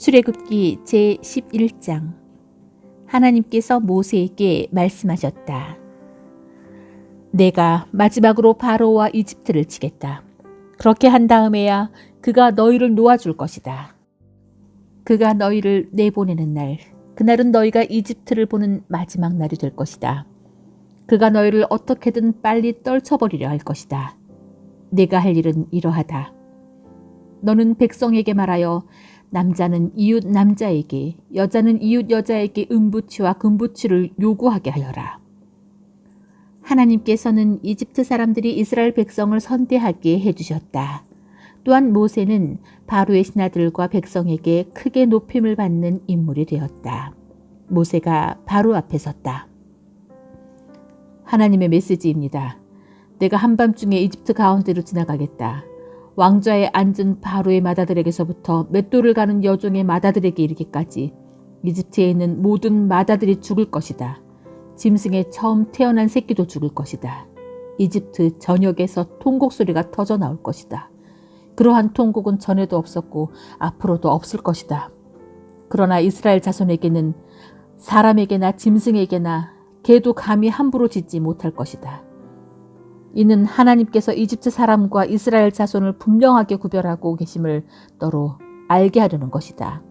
출애굽기 제11장. 하나님께서 모세에게 말씀하셨다. 내가 마지막으로 바로와 이집트를 치겠다. 그렇게 한 다음에야 그가 너희를 놓아줄 것이다. 그가 너희를 내보내는 날, 그날은 너희가 이집트를 보는 마지막 날이 될 것이다. 그가 너희를 어떻게든 빨리 떨쳐버리려 할 것이다. 내가 할 일은 이러하다. 너는 백성에게 말하여 남자는 이웃 남자에게, 여자는 이웃 여자에게 은부치와 금부치를 요구하게 하여라. 하나님께서는 이집트 사람들이 이스라엘 백성을 선대하게 해주셨다. 또한 모세는 바로의 신하들과 백성에게 크게 높임을 받는 인물이 되었다. 모세가 바로 앞에 섰다. 하나님의 메시지입니다. 내가 한밤중에 이집트 가운데로 지나가겠다. 왕좌에 앉은 바로의 마다들에게서부터 맷돌을 가는 여종의 마다들에게 이르기까지 이집트에 있는 모든 마다들이 죽을 것이다. 짐승의 처음 태어난 새끼도 죽을 것이다. 이집트 전역에서 통곡 소리가 터져 나올 것이다. 그러한 통곡은 전에도 없었고 앞으로도 없을 것이다. 그러나 이스라엘 자손에게는 사람에게나 짐승에게나 개도 감히 함부로 짓지 못할 것이다. 이는 하나님께서 이집트 사람과 이스라엘 자손을 분명하게 구별하고 계심을 너로 알게 하려는 것이다.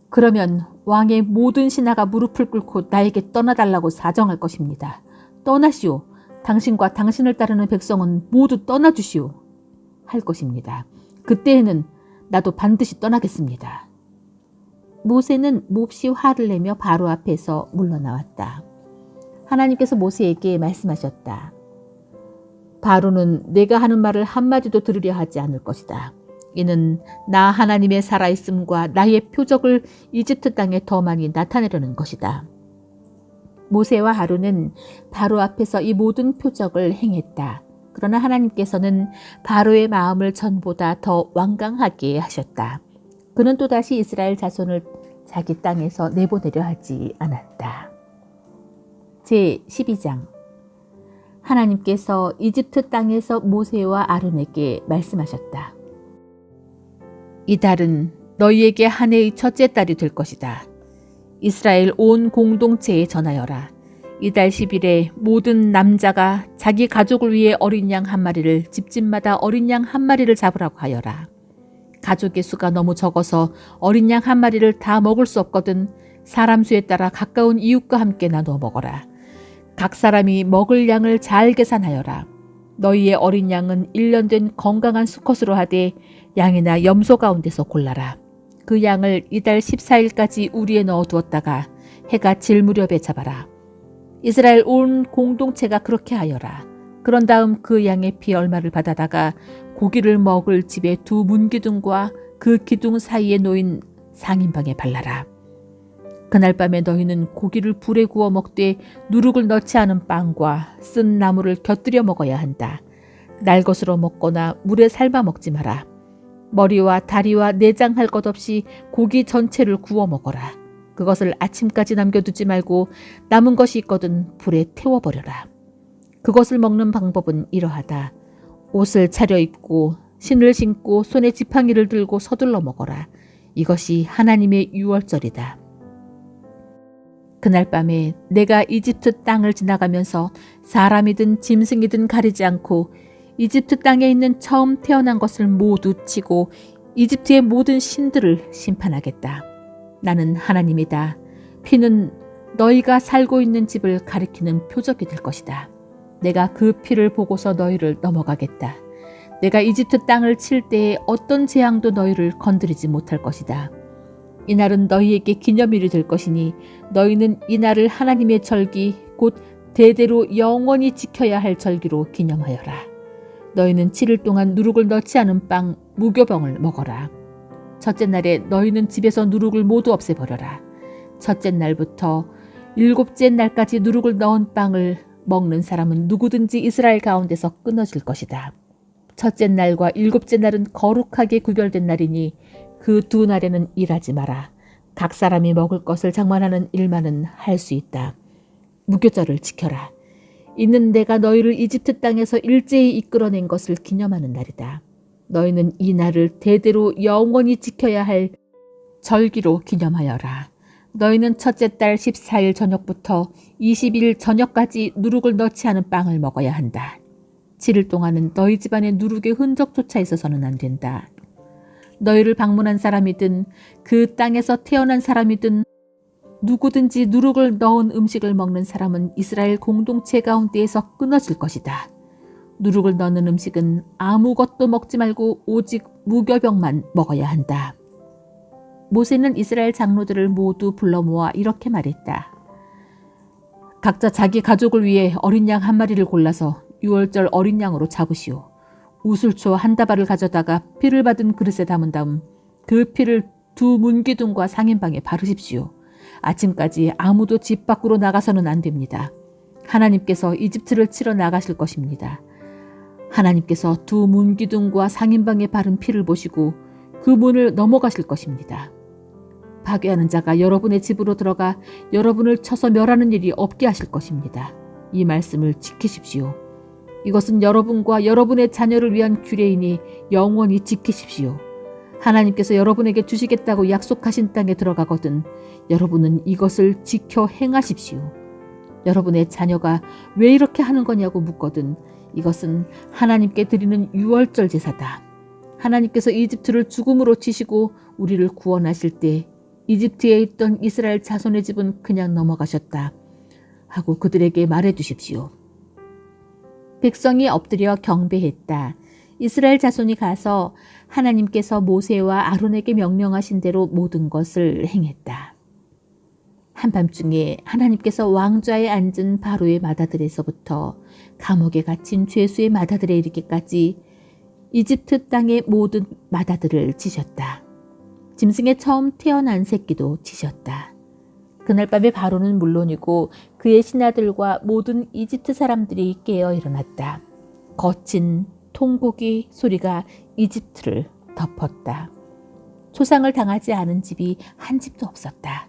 그러면 왕의 모든 신하가 무릎을 꿇고 나에게 떠나달라고 사정할 것입니다. 떠나시오. 당신과 당신을 따르는 백성은 모두 떠나주시오. 할 것입니다. 그때에는 나도 반드시 떠나겠습니다. 모세는 몹시 화를 내며 바로 앞에서 물러나왔다. 하나님께서 모세에게 말씀하셨다. 바로는 내가 하는 말을 한마디도 들으려 하지 않을 것이다. 이는 나 하나님의 살아있음과 나의 표적을 이집트 땅에 더 많이 나타내려는 것이다. 모세와 하론은 바로 앞에서 이 모든 표적을 행했다. 그러나 하나님께서는 바로의 마음을 전보다 더 완강하게 하셨다. 그는 또다시 이스라엘 자손을 자기 땅에서 내보내려 하지 않았다. 제12장. 하나님께서 이집트 땅에서 모세와 아론에게 말씀하셨다. 이 달은 너희에게 한 해의 첫째 달이 될 것이다. 이스라엘 온 공동체에 전하여라. 이달 10일에 모든 남자가 자기 가족을 위해 어린 양 한 마리를 집집마다 어린 양 한 마리를 잡으라고 하여라. 가족의 수가 너무 적어서 어린 양 한 마리를 다 먹을 수 없거든 사람 수에 따라 가까운 이웃과 함께 나누어 먹어라. 각 사람이 먹을 양을 잘 계산하여라. 너희의 어린 양은 1년 된 건강한 수컷으로 하되 양이나 염소 가운데서 골라라. 그 양을 이달 14일까지 우리에 넣어 두었다가 해가 질 무렵에 잡아라. 이스라엘 온 공동체가 그렇게 하여라. 그런 다음 그 양의 피 얼마를 받아다가 고기를 먹을 집의 두 문기둥과 그 기둥 사이에 놓인 상인방에 발라라. 그날 밤에 너희는 고기를 불에 구워 먹되 누룩을 넣지 않은 빵과 쓴 나물을 곁들여 먹어야 한다. 날 것으로 먹거나 물에 삶아 먹지 마라. 머리와 다리와 내장 할 것 없이 고기 전체를 구워 먹어라. 그것을 아침까지 남겨두지 말고 남은 것이 있거든 불에 태워버려라. 그것을 먹는 방법은 이러하다. 옷을 차려입고 신을 신고 손에 지팡이를 들고 서둘러 먹어라. 이것이 하나님의 유월절이다. 그날 밤에 내가 이집트 땅을 지나가면서 사람이든 짐승이든 가리지 않고 이집트 땅에 있는 처음 태어난 것을 모두 치고 이집트의 모든 신들을 심판하겠다. 나는 하나님이다. 피는 너희가 살고 있는 집을 가리키는 표적이 될 것이다. 내가 그 피를 보고서 너희를 넘어가겠다. 내가 이집트 땅을 칠 때에 어떤 재앙도 너희를 건드리지 못할 것이다. 이날은 너희에게 기념일이 될 것이니 너희는 이날을 하나님의 절기 곧 대대로 영원히 지켜야 할 절기로 기념하여라. 너희는 7일 동안 누룩을 넣지 않은 빵 무교병을 먹어라. 첫째 날에 너희는 집에서 누룩을 모두 없애버려라. 첫째 날부터 7째 날까지 누룩을 넣은 빵을 먹는 사람은 누구든지 이스라엘 가운데서 끊어질 것이다. 첫째 날과 7째 날은 거룩하게 구별된 날이니 그 두 날에는 일하지 마라. 각 사람이 먹을 것을 장만하는 일만은 할 수 있다. 무교절을 지켜라. 이는 내가 너희를 이집트 땅에서 일제히 이끌어낸 것을 기념하는 날이다. 너희는 이 날을 대대로 영원히 지켜야 할 절기로 기념하여라. 너희는 첫째 달 14일 저녁부터 20일 저녁까지 누룩을 넣지 않은 빵을 먹어야 한다. 7일 동안은 너희 집안에 누룩의 흔적조차 있어서는 안 된다. 너희를 방문한 사람이든 그 땅에서 태어난 사람이든 누구든지 누룩을 넣은 음식을 먹는 사람은 이스라엘 공동체 가운데에서 끊어질 것이다. 누룩을 넣는 음식은 아무것도 먹지 말고 오직 무교병만 먹어야 한다. 모세는 이스라엘 장로들을 모두 불러 모아 이렇게 말했다. 각자 자기 가족을 위해 어린 양 한 마리를 골라서 유월절 어린 양으로 잡으시오. 우슬초 한 다발을 가져다가 피를 받은 그릇에 담은 다음 그 피를 두 문기둥과 상인방에 바르십시오. 아침까지 아무도 집 밖으로 나가서는 안 됩니다. 하나님께서 이집트를 치러 나가실 것입니다. 하나님께서 두 문기둥과 상인방에 바른 피를 보시고 그 문을 넘어가실 것입니다. 파괴하는 자가 여러분의 집으로 들어가 여러분을 쳐서 멸하는 일이 없게 하실 것입니다. 이 말씀을 지키십시오. 이것은 여러분과 여러분의 자녀를 위한 규례이니 영원히 지키십시오. 하나님께서 여러분에게 주시겠다고 약속하신 땅에 들어가거든 여러분은 이것을 지켜 행하십시오. 여러분의 자녀가 왜 이렇게 하는 거냐고 묻거든 이것은 하나님께 드리는 유월절 제사다. 하나님께서 이집트를 죽음으로 치시고 우리를 구원하실 때 이집트에 있던 이스라엘 자손의 집은 그냥 넘어가셨다 하고 그들에게 말해 주십시오. 백성이 엎드려 경배했다. 이스라엘 자손이 가서 하나님께서 모세와 아론에게 명령하신 대로 모든 것을 행했다. 한밤중에 하나님께서 왕좌에 앉은 바로의 맏아들에서부터 감옥에 갇힌 죄수의 맏아들에 이르기까지 이집트 땅의 모든 맏아들을 치셨다. 짐승에 처음 태어난 새끼도 치셨다. 그날 밤에 바로는 물론이고 그의 신하들과 모든 이집트 사람들이 깨어 일어났다. 거친 통곡의 소리가 이집트를 덮었다. 초상을 당하지 않은 집이 한 집도 없었다.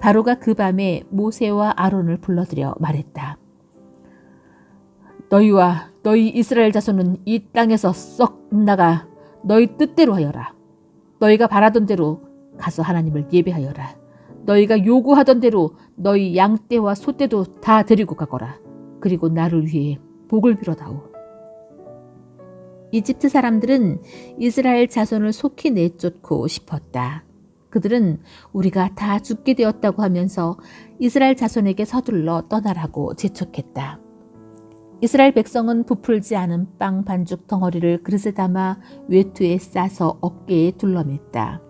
바로가 그 밤에 모세와 아론을 불러들여 말했다. 너희와 너희 이스라엘 자손은 이 땅에서 썩 나가 너희 뜻대로 하여라. 너희가 바라던 대로 가서 하나님을 예배하여라. 너희가 요구하던 대로 너희 양떼와 소떼도 다 데리고 가거라. 그리고 나를 위해 복을 빌어다오. 이집트 사람들은 이스라엘 자손을 속히 내쫓고 싶었다. 그들은 우리가 다 죽게 되었다고 하면서 이스라엘 자손에게 서둘러 떠나라고 재촉했다. 이스라엘 백성은 부풀지 않은 빵 반죽 덩어리를 그릇에 담아 외투에 싸서 어깨에 둘러맸다.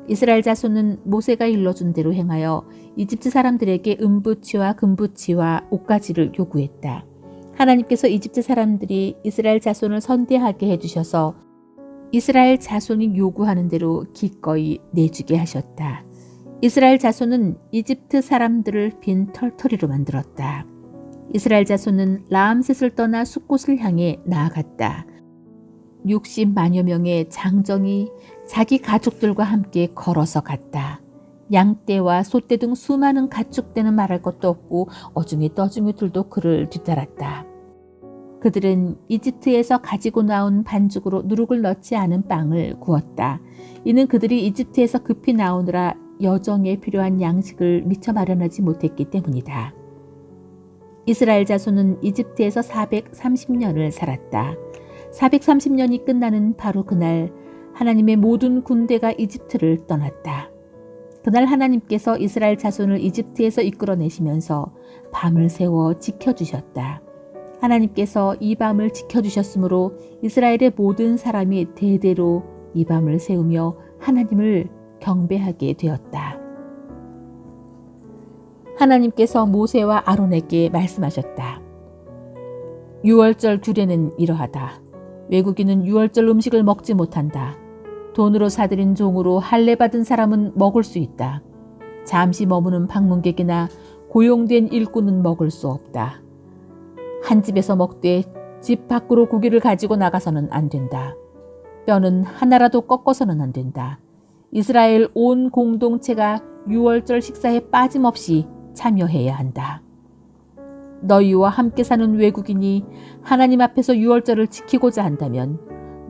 이스라엘 자손은 모세가 일러준 대로 행하여 이집트 사람들에게 은부치와 금부치와 옷가지를 요구했다. 하나님께서 이집트 사람들이 이스라엘 자손을 선대하게 해주셔서 이스라엘 자손이 요구하는 대로 기꺼이 내주게 하셨다. 이스라엘 자손은 이집트 사람들을 빈 털터리로 만들었다. 이스라엘 자손은 라암셋을 떠나 숫곳을 향해 나아갔다. 60만여 명의 장정이 자기 가족들과 함께 걸어서 갔다. 양떼와 소떼 등 수많은 가축대는 말할 것도 없고 어중이 떠중이들도 그를 뒤따랐다. 그들은 이집트에서 가지고 나온 반죽으로 누룩을 넣지 않은 빵을 구웠다. 이는 그들이 이집트에서 급히 나오느라 여정에 필요한 양식을 미처 마련하지 못했기 때문이다. 이스라엘 자손은 이집트에서 430년을 살았다. 430년이 끝나는 바로 그날 하나님의 모든 군대가 이집트를 떠났다. 그날 하나님께서 이스라엘 자손을 이집트에서 이끌어내시면서 밤을 세워 지켜주셨다. 하나님께서 이 밤을 지켜주셨으므로 이스라엘의 모든 사람이 대대로 이 밤을 세우며 하나님을 경배하게 되었다. 하나님께서 모세와 아론에게 말씀하셨다. 유월절 규례는 이러하다. 외국인은 유월절 음식을 먹지 못한다. 돈으로 사들인 종으로 할례받은 사람은 먹을 수 있다. 잠시 머무는 방문객이나 고용된 일꾼은 먹을 수 없다. 한 집에서 먹되 집 밖으로 고기를 가지고 나가서는 안 된다. 뼈는 하나라도 꺾어서는 안 된다. 이스라엘 온 공동체가 유월절 식사에 빠짐없이 참여해야 한다. 너희와 함께 사는 외국인이 하나님 앞에서 유월절을 지키고자 한다면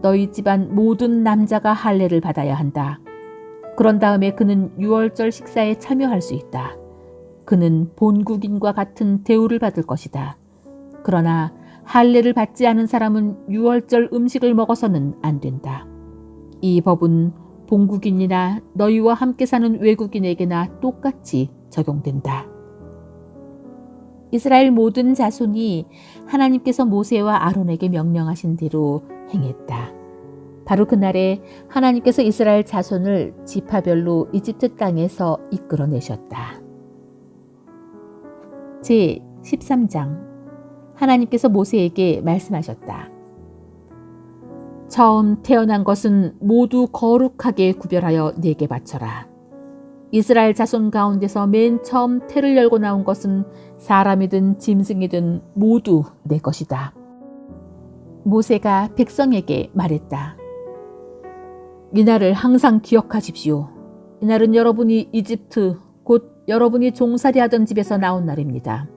너희 집안 모든 남자가 할례를 받아야 한다. 그런 다음에 그는 유월절 식사에 참여할 수 있다. 그는 본국인과 같은 대우를 받을 것이다. 그러나 할례를 받지 않은 사람은 유월절 음식을 먹어서는 안 된다. 이 법은 본국인이나 너희와 함께 사는 외국인에게나 똑같이 적용된다. 이스라엘 모든 자손이 하나님께서 모세와 아론에게 명령하신 대로 행했다. 바로 그날에 하나님께서 이스라엘 자손을 지파별로 이집트 땅에서 이끌어내셨다. 제 13장. 하나님께서 모세에게 말씀하셨다. 처음 태어난 것은 모두 거룩하게 구별하여 내게 바쳐라. 이스라엘 자손 가운데서 맨 처음 태를 열고 나온 것은 사람이든 짐승이든 모두 내 것이다. 모세가 백성에게 말했다. 이날을 항상 기억하십시오. 이날은 여러분이 이집트, 곧 여러분이 종살이하던 집에서 나온 날입니다.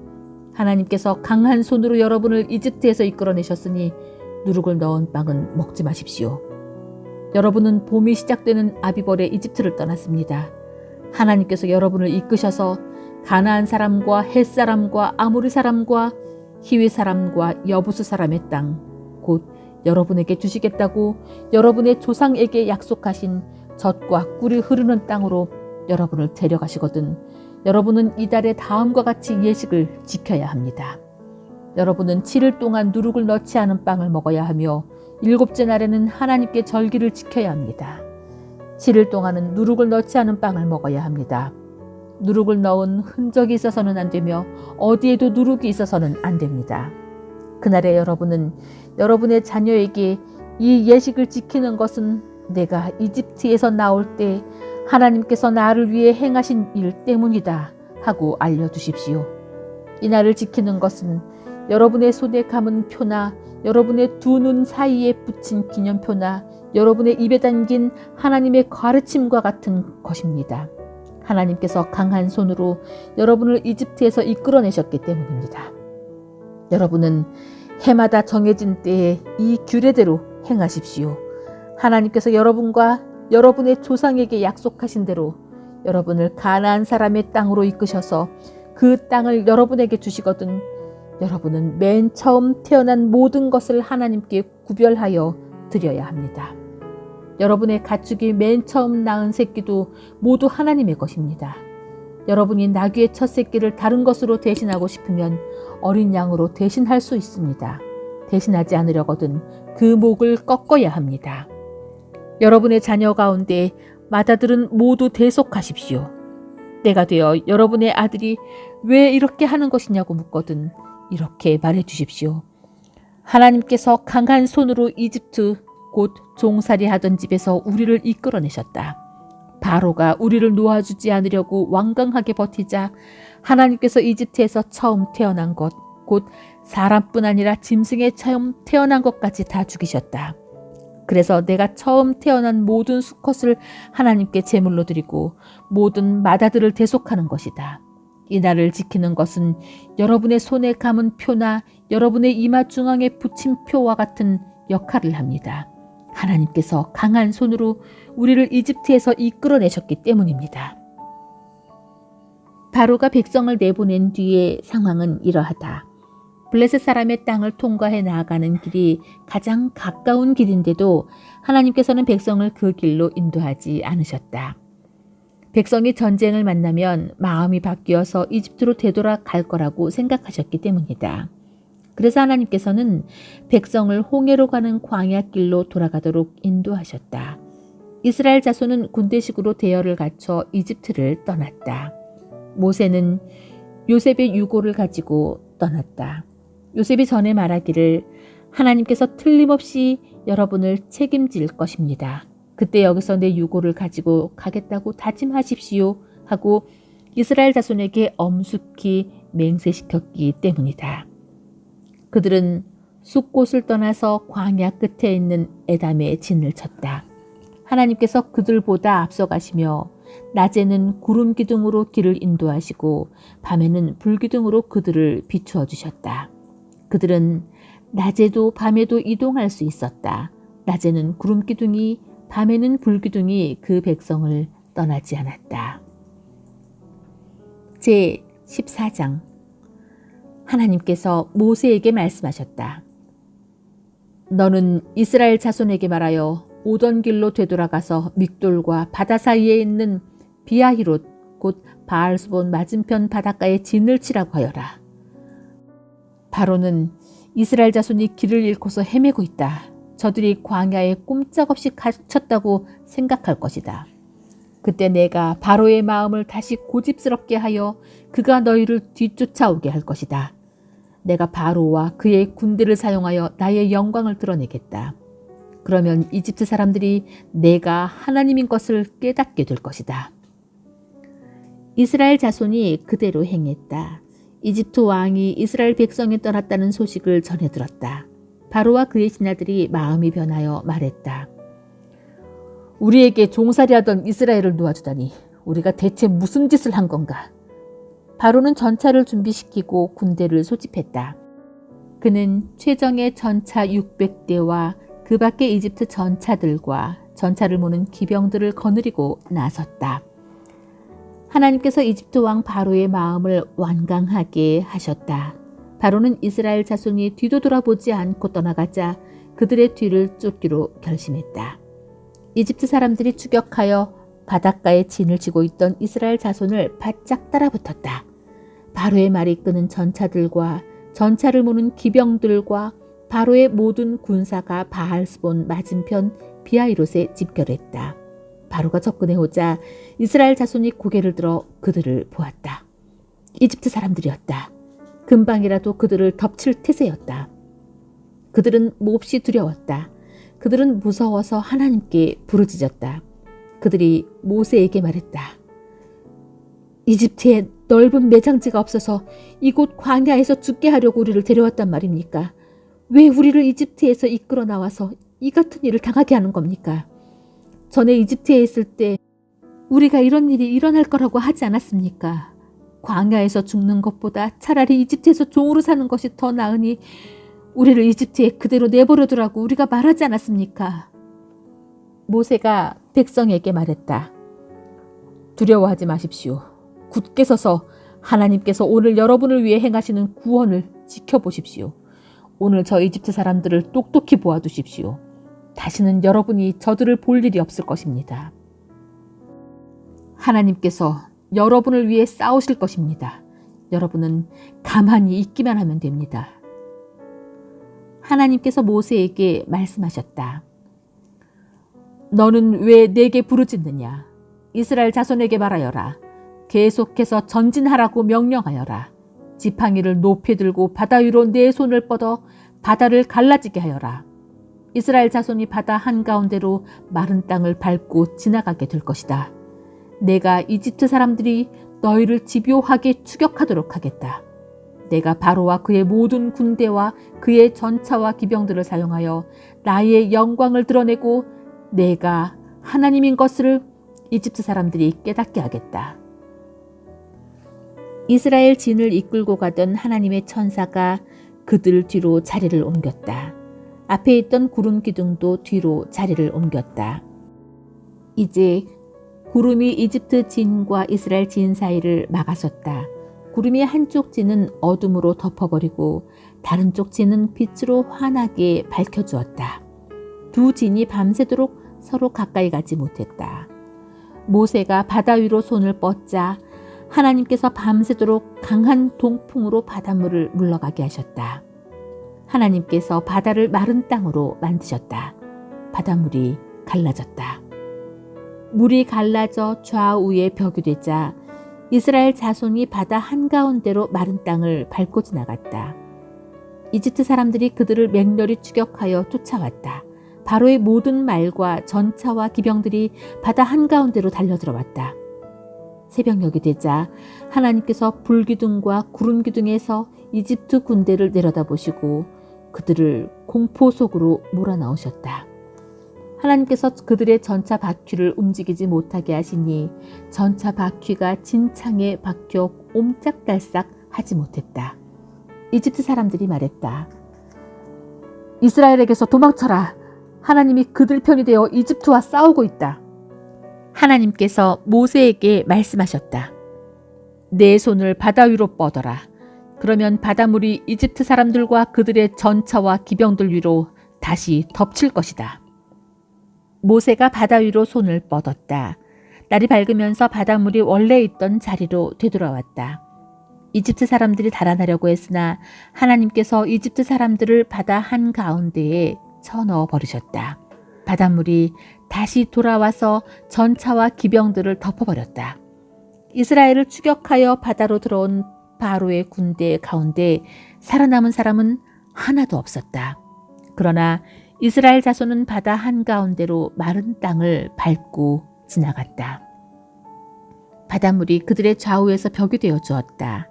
하나님께서 강한 손으로 여러분을 이집트에서 이끌어내셨으니 누룩을 넣은 빵은 먹지 마십시오. 여러분은 봄이 시작되는 아비벌에 이집트를 떠났습니다. 하나님께서 여러분을 이끄셔서 가나안 사람과 헷 사람과 아모리 사람과 히위 사람과 여부스 사람의 땅, 곧 여러분에게 주시겠다고 여러분의 조상에게 약속하신 젖과 꿀이 흐르는 땅으로 여러분을 데려가시거든 여러분은 이달의 다음과 같이 예식을 지켜야 합니다. 여러분은 7일 동안 누룩을 넣지 않은 빵을 먹어야 하며 7째 날에는 하나님께 절기를 지켜야 합니다. 7일 동안은 누룩을 넣지 않은 빵을 먹어야 합니다. 누룩을 넣은 흔적이 있어서는 안 되며 어디에도 누룩이 있어서는 안 됩니다. 그날에 여러분은 여러분의 자녀에게 이 예식을 지키는 것은 내가 이집트에서 나올 때 하나님께서 나를 위해 행하신 일 때문이다 하고 알려주십시오. 이 날을 지키는 것은 여러분의 손에 감은 표나 여러분의 두 눈 사이에 붙인 기념표나 여러분의 입에 담긴 하나님의 가르침과 같은 것입니다. 하나님께서 강한 손으로 여러분을 이집트에서 이끌어내셨기 때문입니다. 여러분은 해마다 정해진 때에 이 규례대로 행하십시오. 하나님께서 여러분과 여러분의 조상에게 약속하신 대로 여러분을 가나안 사람의 땅으로 이끄셔서 그 땅을 여러분에게 주시거든 여러분은 맨 처음 태어난 모든 것을 하나님께 구별하여 드려야 합니다. 여러분의 가축이 맨 처음 낳은 새끼도 모두 하나님의 것입니다. 여러분이 나귀의 첫 새끼를 다른 것으로 대신하고 싶으면 어린 양으로 대신할 수 있습니다. 대신하지 않으려거든 그 목을 꺾어야 합니다. 여러분의 자녀 가운데 맏아들은 모두 대속하십시오. 때가 되어 여러분의 아들이 왜 이렇게 하는 것이냐고 묻거든 이렇게 말해 주십시오. 하나님께서 강한 손으로 이집트 곧 종살이 하던 집에서 우리를 이끌어내셨다. 바로가 우리를 놓아주지 않으려고 완강하게 버티자 하나님께서 이집트에서 처음 태어난 것, 곧 사람뿐 아니라 짐승의 처음 태어난 것까지 다 죽이셨다. 그래서 내가 처음 태어난 모든 수컷을 하나님께 제물로 드리고 모든 맏아들을 대속하는 것이다. 이 날을 지키는 것은 여러분의 손에 감은 표나 여러분의 이마 중앙에 붙인 표와 같은 역할을 합니다. 하나님께서 강한 손으로 우리를 이집트에서 이끌어내셨기 때문입니다. 바로가 백성을 내보낸 뒤의 상황은 이러하다. 블레셋 사람의 땅을 통과해 나아가는 길이 가장 가까운 길인데도 하나님께서는 백성을 그 길로 인도하지 않으셨다. 백성이 전쟁을 만나면 마음이 바뀌어서 이집트로 되돌아갈 거라고 생각하셨기 때문이다. 그래서 하나님께서는 백성을 홍해로 가는 광야길로 돌아가도록 인도하셨다. 이스라엘 자손은 군대식으로 대열을 갖춰 이집트를 떠났다. 모세는 요셉의 유고를 가지고 떠났다. 요셉이 전에 말하기를 하나님께서 틀림없이 여러분을 책임질 것입니다. 그때 여기서 내 유고를 가지고 가겠다고 다짐하십시오 하고 이스라엘 자손에게 엄숙히 맹세시켰기 때문이다. 그들은 숲곳을 떠나서 광야 끝에 있는 에담에 진을 쳤다. 하나님께서 그들보다 앞서가시며 낮에는 구름 기둥으로 길을 인도하시고 밤에는 불 기둥으로 그들을 비추어 주셨다. 그들은 낮에도 밤에도 이동할 수 있었다. 낮에는 구름기둥이, 밤에는 불기둥이 그 백성을 떠나지 않았다. 제 14장. 하나님께서 모세에게 말씀하셨다. 너는 이스라엘 자손에게 말하여 오던 길로 되돌아가서 믹돌과 바다 사이에 있는 비아히롯 곧 바알스본 맞은편 바닷가에 진을 치라고 하여라. 바로는 이스라엘 자손이 길을 잃고서 헤매고 있다. 저들이 광야에 꼼짝없이 갇혔다고 생각할 것이다. 그때 내가 바로의 마음을 다시 고집스럽게 하여 그가 너희를 뒤쫓아오게 할 것이다. 내가 바로와 그의 군대를 사용하여 나의 영광을 드러내겠다. 그러면 이집트 사람들이 내가 하나님인 것을 깨닫게 될 것이다. 이스라엘 자손이 그대로 행했다. 이집트 왕이 이스라엘 백성이 떠났다는 소식을 전해 들었다. 바로와 그의 신하들이 마음이 변하여 말했다. 우리에게 종살이하던 이스라엘을 놓아주다니 우리가 대체 무슨 짓을 한 건가? 바로는 전차를 준비시키고 군대를 소집했다. 그는 최정예 전차 600대와 그 밖의 이집트 전차들과 전차를 모는 기병들을 거느리고 나섰다. 하나님께서 이집트 왕 바로의 마음을 완강하게 하셨다. 바로는 이스라엘 자손이 뒤도 돌아보지 않고 떠나가자 그들의 뒤를 쫓기로 결심했다. 이집트 사람들이 추격하여 바닷가에 진을 치고 있던 이스라엘 자손을 바짝 따라붙었다. 바로의 말이 이끄는 전차들과 전차를 모는 기병들과 바로의 모든 군사가 바알스본 맞은편 비아히롯에 집결했다. 바로가 접근해오자 이스라엘 자손이 고개를 들어 그들을 보았다. 이집트 사람들이었다. 금방이라도 그들을 덮칠 태세였다. 그들은 몹시 두려웠다. 그들은 무서워서 하나님께 부르짖었다. 그들이 모세에게 말했다. 이집트에 넓은 매장지가 없어서 이곳 광야에서 죽게 하려고 우리를 데려왔단 말입니까? 왜 우리를 이집트에서 이끌어 나와서 이 같은 일을 당하게 하는 겁니까? 전에 이집트에 있을 때 우리가 이런 일이 일어날 거라고 하지 않았습니까? 광야에서 죽는 것보다 차라리 이집트에서 종으로 사는 것이 더 나으니 우리를 이집트에 그대로 내버려두라고 우리가 말하지 않았습니까? 모세가 백성에게 말했다. 두려워하지 마십시오. 굳게 서서 하나님께서 오늘 여러분을 위해 행하시는 구원을 지켜보십시오. 오늘 저 이집트 사람들을 똑똑히 보아두십시오. 다시는 여러분이 저들을 볼 일이 없을 것입니다. 하나님께서 여러분을 위해 싸우실 것입니다. 여러분은 가만히 있기만 하면 됩니다. 하나님께서 모세에게 말씀하셨다. 너는 왜 내게 부르짖느냐? 이스라엘 자손에게 말하여라. 계속해서 전진하라고 명령하여라. 지팡이를 높이 들고 바다 위로 내 손을 뻗어 바다를 갈라지게 하여라. 이스라엘 자손이 바다 한가운데로 마른 땅을 밟고 지나가게 될 것이다. 내가 이집트 사람들이 너희를 집요하게 추격하도록 하겠다. 내가 바로와 그의 모든 군대와 그의 전차와 기병들을 사용하여 나의 영광을 드러내고 내가 하나님인 것을 이집트 사람들이 깨닫게 하겠다. 이스라엘 진을 이끌고 가던 하나님의 천사가 그들 뒤로 자리를 옮겼다. 앞에 있던 구름 기둥도 뒤로 자리를 옮겼다. 이제 구름이 이집트 진과 이스라엘 진 사이를 막아섰다. 구름이 한쪽 진은 어둠으로 덮어버리고 다른 쪽 진은 빛으로 환하게 밝혀주었다. 두 진이 밤새도록 서로 가까이 가지 못했다. 모세가 바다 위로 손을 뻗자 하나님께서 밤새도록 강한 동풍으로 바닷물을 물러가게 하셨다. 하나님께서 바다를 마른 땅으로 만드셨다. 바닷물이 갈라졌다. 물이 갈라져 좌우에 벽이 되자 이스라엘 자손이 바다 한가운데로 마른 땅을 밟고 지나갔다. 이집트 사람들이 그들을 맹렬히 추격하여 쫓아왔다. 바로의 모든 말과 전차와 기병들이 바다 한가운데로 달려들어왔다. 새벽녘이 되자 하나님께서 불기둥과 구름기둥에서 이집트 군대를 내려다보시고 그들을 공포 속으로 몰아넣으셨다. 하나님께서 그들의 전차 바퀴를 움직이지 못하게 하시니 전차 바퀴가 진창에 박혀 옴짝달싹 하지 못했다. 이집트 사람들이 말했다. 이스라엘에게서 도망쳐라. 하나님이 그들 편이 되어 이집트와 싸우고 있다. 하나님께서 모세에게 말씀하셨다. 내 손을 바다 위로 뻗어라. 그러면 바닷물이 이집트 사람들과 그들의 전차와 기병들 위로 다시 덮칠 것이다. 모세가 바다 위로 손을 뻗었다. 날이 밝으면서 바닷물이 원래 있던 자리로 되돌아왔다. 이집트 사람들이 달아나려고 했으나 하나님께서 이집트 사람들을 바다 한가운데에 쳐넣어 버리셨다. 바닷물이 다시 돌아와서 전차와 기병들을 덮어버렸다. 이스라엘을 추격하여 바다로 들어온 바로의 군대 가운데 살아남은 사람은 하나도 없었다. 그러나 이스라엘 자손은 바다 한가운데로 마른 땅을 밟고 지나갔다. 바닷물이 그들의 좌우에서 벽이 되어 주었다.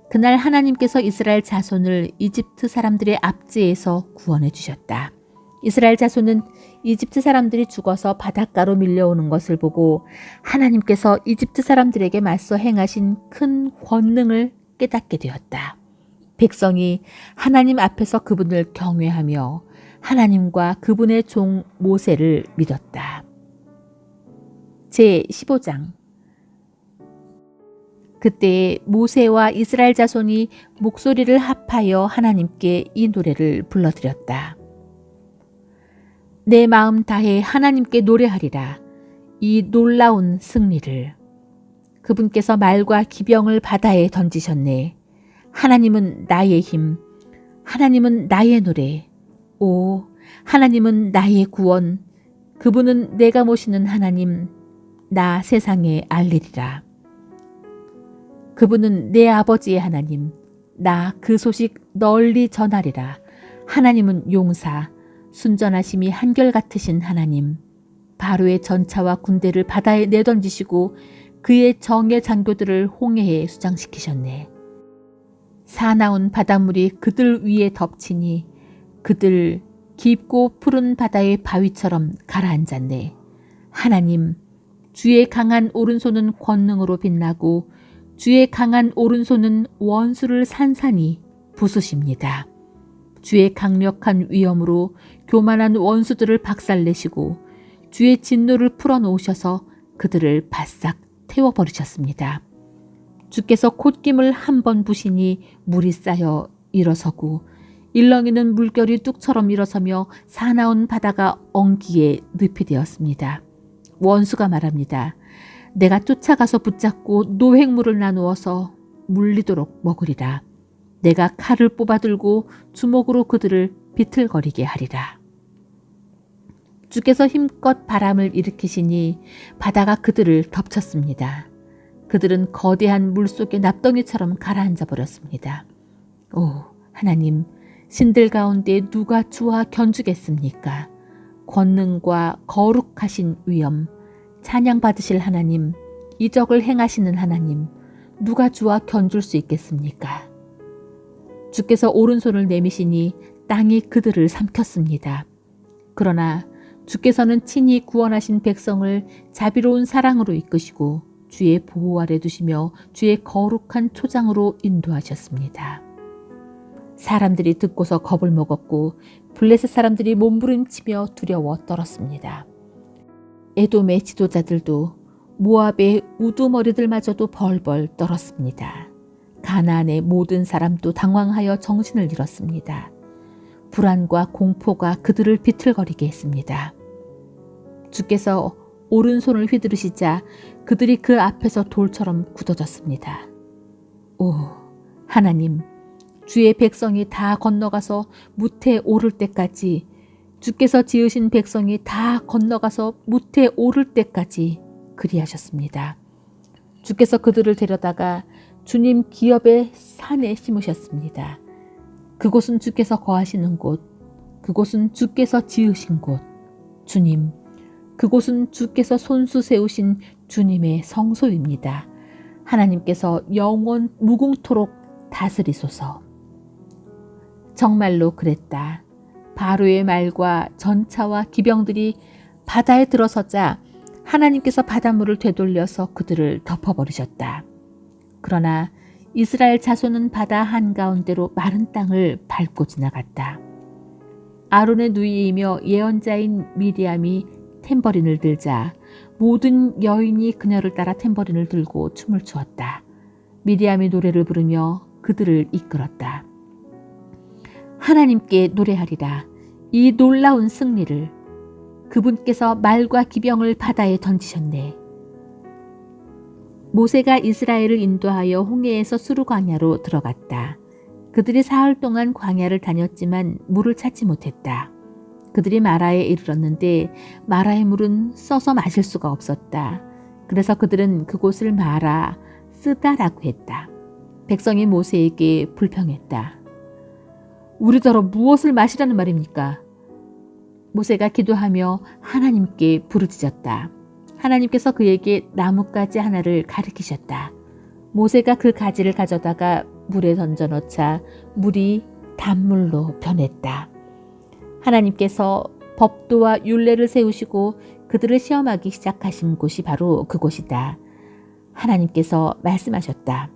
그날 하나님께서 이스라엘 자손을 이집트 사람들의 압제에서 구원해 주셨다. 이스라엘 자손은 이집트 사람들이 죽어서 바닷가로 밀려오는 것을 보고 하나님께서 이집트 사람들에게 맞서 행하신 큰 권능을 깨닫게 되었다. 백성이 하나님 앞에서 그분을 경외하며 하나님과 그분의 종 모세를 믿었다. 제15장. 그때 모세와 이스라엘 자손이 목소리를 합하여 하나님께 이 노래를 불러드렸다. 내 마음 다해 하나님께 노래하리라. 이 놀라운 승리를. 그분께서 말과 기병을 바다에 던지셨네. 하나님은 나의 힘. 하나님은 나의 노래. 오, 하나님은 나의 구원. 그분은 내가 모시는 하나님. 나 세상에 알리리라. 그분은 내 아버지의 하나님. 나 그 소식 널리 전하리라. 하나님은 용사. 순전하심이 한결같으신 하나님. 바로의 전차와 군대를 바다에 내던지시고 그의 정예 장교들을 홍해에 수장시키셨네. 사나운 바닷물이 그들 위에 덮치니 그들 깊고 푸른 바다의 바위처럼 가라앉았네. 하나님, 주의 강한 오른손은 권능으로 빛나고 주의 강한 오른손은 원수를 산산이 부수십니다. 주의 강력한 위엄으로 교만한 원수들을 박살내시고 주의 진노를 풀어놓으셔서 그들을 바싹 태워버리셨습니다. 주께서 콧김을 한 번 부시니 물이 쌓여 일어서고 일렁이는 물결이 뚝처럼 일어서며 사나운 바다가 엉기에 늪이 되었습니다. 원수가 말합니다. 내가 쫓아가서 붙잡고 노획물을 나누어서 물리도록 먹으리라. 내가 칼을 뽑아들고 주먹으로 그들을 비틀거리게 하리라. 주께서 힘껏 바람을 일으키시니 바다가 그들을 덮쳤습니다. 그들은 거대한 물속의 납덩이처럼 가라앉아 버렸습니다. 오, 하나님, 신들 가운데 누가 주와 견주겠습니까? 권능과 거룩하신 위엄, 찬양받으실 하나님, 이적을 행하시는 하나님, 누가 주와 견줄 수 있겠습니까? 주께서 오른손을 내미시니 땅이 그들을 삼켰습니다. 그러나 주께서는 친히 구원하신 백성을 자비로운 사랑으로 이끄시고 주의 보호 아래 두시며 주의 거룩한 초장으로 인도하셨습니다. 사람들이 듣고서 겁을 먹었고 블레셋 사람들이 몸부림치며 두려워 떨었습니다. 에돔의 지도자들도 모압의 우두머리들마저도 벌벌 떨었습니다. 가나안의 모든 사람도 당황하여 정신을 잃었습니다. 불안과 공포가 그들을 비틀거리게 했습니다. 주께서 오른손을 휘두르시자 그들이 그 앞에서 돌처럼 굳어졌습니다. 오, 하나님, 주의 백성이 다 건너가서 무태 오를 때까지, 주께서 지으신 백성이 다 건너가서 무태 오를 때까지 그리하셨습니다. 주께서 그들을 데려다가 주님 기업의 산에 심으셨습니다. 그곳은 주께서 거하시는 곳, 그곳은 주께서 지으신 곳, 주님, 그곳은 주께서 손수 세우신 주님의 성소입니다. 하나님께서 영원 무궁토록 다스리소서. 정말로 그랬다. 바로의 말과 전차와 기병들이 바다에 들어서자 하나님께서 바닷물을 되돌려서 그들을 덮어버리셨다. 그러나 이스라엘 자손은 바다 한가운데로 마른 땅을 밟고 지나갔다. 아론의 누이이며 예언자인 미디암이 탬버린을 들자 모든 여인이 그녀를 따라 탬버린을 들고 춤을 추었다. 미디암이 노래를 부르며 그들을 이끌었다. 하나님께 노래하리라. 이 놀라운 승리를 그분께서 말과 기병을 바다에 던지셨네. 모세가 이스라엘을 인도하여 홍해에서 수르 광야로 들어갔다. 그들이 사흘 동안 광야를 다녔지만 물을 찾지 못했다. 그들이 마라에 이르렀는데 마라의 물은 써서 마실 수가 없었다. 그래서 그들은 그곳을 마라 쓰다라고 했다. 백성이 모세에게 불평했다. 우리더러 무엇을 마시라는 말입니까? 모세가 기도하며 하나님께 부르짖었다. 하나님께서 그에게 나뭇가지 하나를 가리키셨다. 모세가 그 가지를 가져다가 물에 던져 넣자 물이 단물로 변했다. 하나님께서 법도와 율례를 세우시고 그들을 시험하기 시작하신 곳이 바로 그곳이다. 하나님께서 말씀하셨다.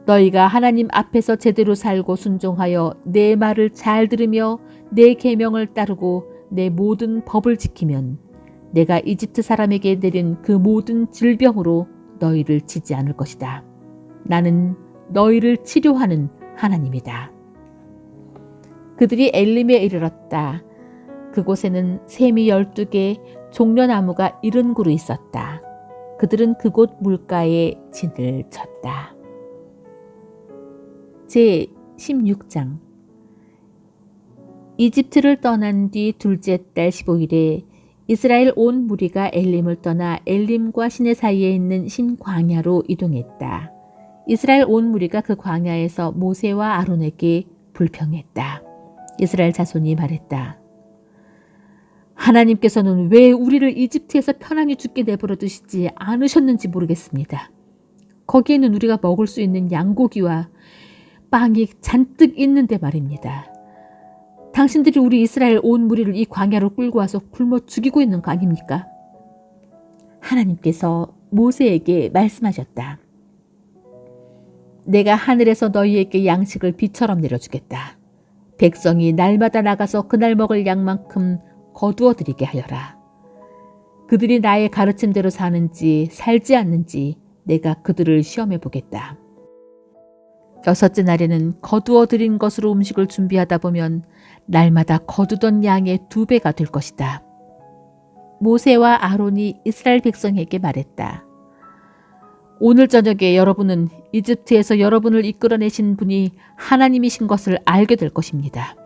너희가 하나님 앞에서 제대로 살고 순종하여 내 말을 잘 들으며 내 계명을 따르고 내 모든 법을 지키면 내가 이집트 사람에게 내린 그 모든 질병으로 너희를 치지 않을 것이다. 나는 너희를 치료하는 하나님이다. 그들이 엘림에 이르렀다. 그곳에는 샘이 12개, 종려나무가 70그루 있었다. 그들은 그곳 물가에 진을 쳤다. 제 16장. 이집트를 떠난 뒤 둘째 달 15일에 이스라엘 온 무리가 엘림을 떠나 엘림과 시내 사이에 있는 신광야로 이동했다. 이스라엘 온 무리가 그 광야에서 모세와 아론에게 불평했다. 이스라엘 자손이 말했다. 하나님께서는 왜 우리를 이집트에서 편안히 죽게 내버려 두시지 않으셨는지 모르겠습니다. 거기에는 우리가 먹을 수 있는 양고기와 빵이 잔뜩 있는데 말입니다. 당신들이 우리 이스라엘 온 무리를 이 광야로 끌고 와서 굶어 죽이고 있는 거 아닙니까? 하나님께서 모세에게 말씀하셨다. 내가 하늘에서 너희에게 양식을 비처럼 내려주겠다. 백성이 날마다 나가서 그날 먹을 양만큼 거두어 드리게 하여라. 그들이 나의 가르침대로 사는지 살지 않는지 내가 그들을 시험해 보겠다. 6째 날에는 거두어 드린 것으로 음식을 준비하다 보면 날마다 거두던 양의 2배가 될 것이다. 모세와 아론이 이스라엘 백성에게 말했다. 오늘 저녁에 여러분은 이집트에서 여러분을 이끌어내신 분이 하나님이신 것을 알게 될 것입니다.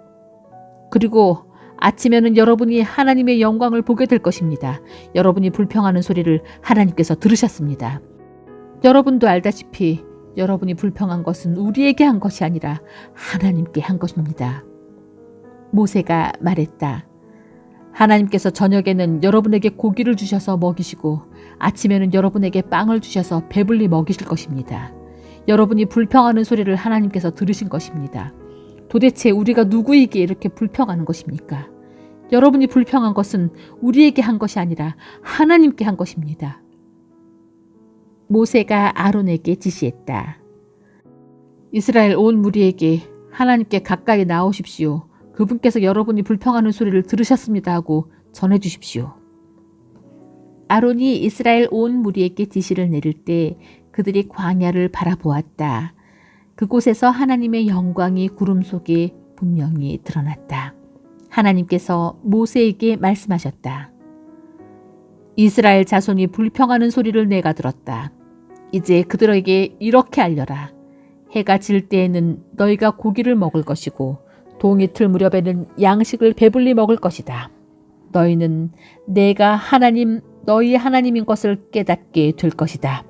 그리고 아침에는 여러분이 하나님의 영광을 보게 될 것입니다. 여러분이 불평하는 소리를 하나님께서 들으셨습니다. 여러분도 알다시피 여러분이 불평한 것은 우리에게 한 것이 아니라 하나님께 한 것입니다. 모세가 말했다. 하나님께서 저녁에는 여러분에게 고기를 주셔서 먹이시고 아침에는 여러분에게 빵을 주셔서 배불리 먹이실 것입니다. 여러분이 불평하는 소리를 하나님께서 들으신 것입니다. 도대체 우리가 누구에게 이렇게 불평하는 것입니까? 여러분이 불평한 것은 우리에게 한 것이 아니라 하나님께 한 것입니다. 모세가 아론에게 지시했다. 이스라엘 온 무리에게 하나님께 가까이 나오십시오. 그분께서 여러분이 불평하는 소리를 들으셨습니다 하고 전해주십시오. 아론이 이스라엘 온 무리에게 지시를 내릴 때 그들이 광야를 바라보았다. 그곳에서 하나님의 영광이 구름 속에 분명히 드러났다. 하나님께서 모세에게 말씀하셨다. 이스라엘 자손이 불평하는 소리를 내가 들었다. 이제 그들에게 이렇게 알려라. 해가 질 때에는 너희가 고기를 먹을 것이고 동이 틀 무렵에는 양식을 배불리 먹을 것이다. 너희는 내가 하나님 너희 하나님인 것을 깨닫게 될 것이다.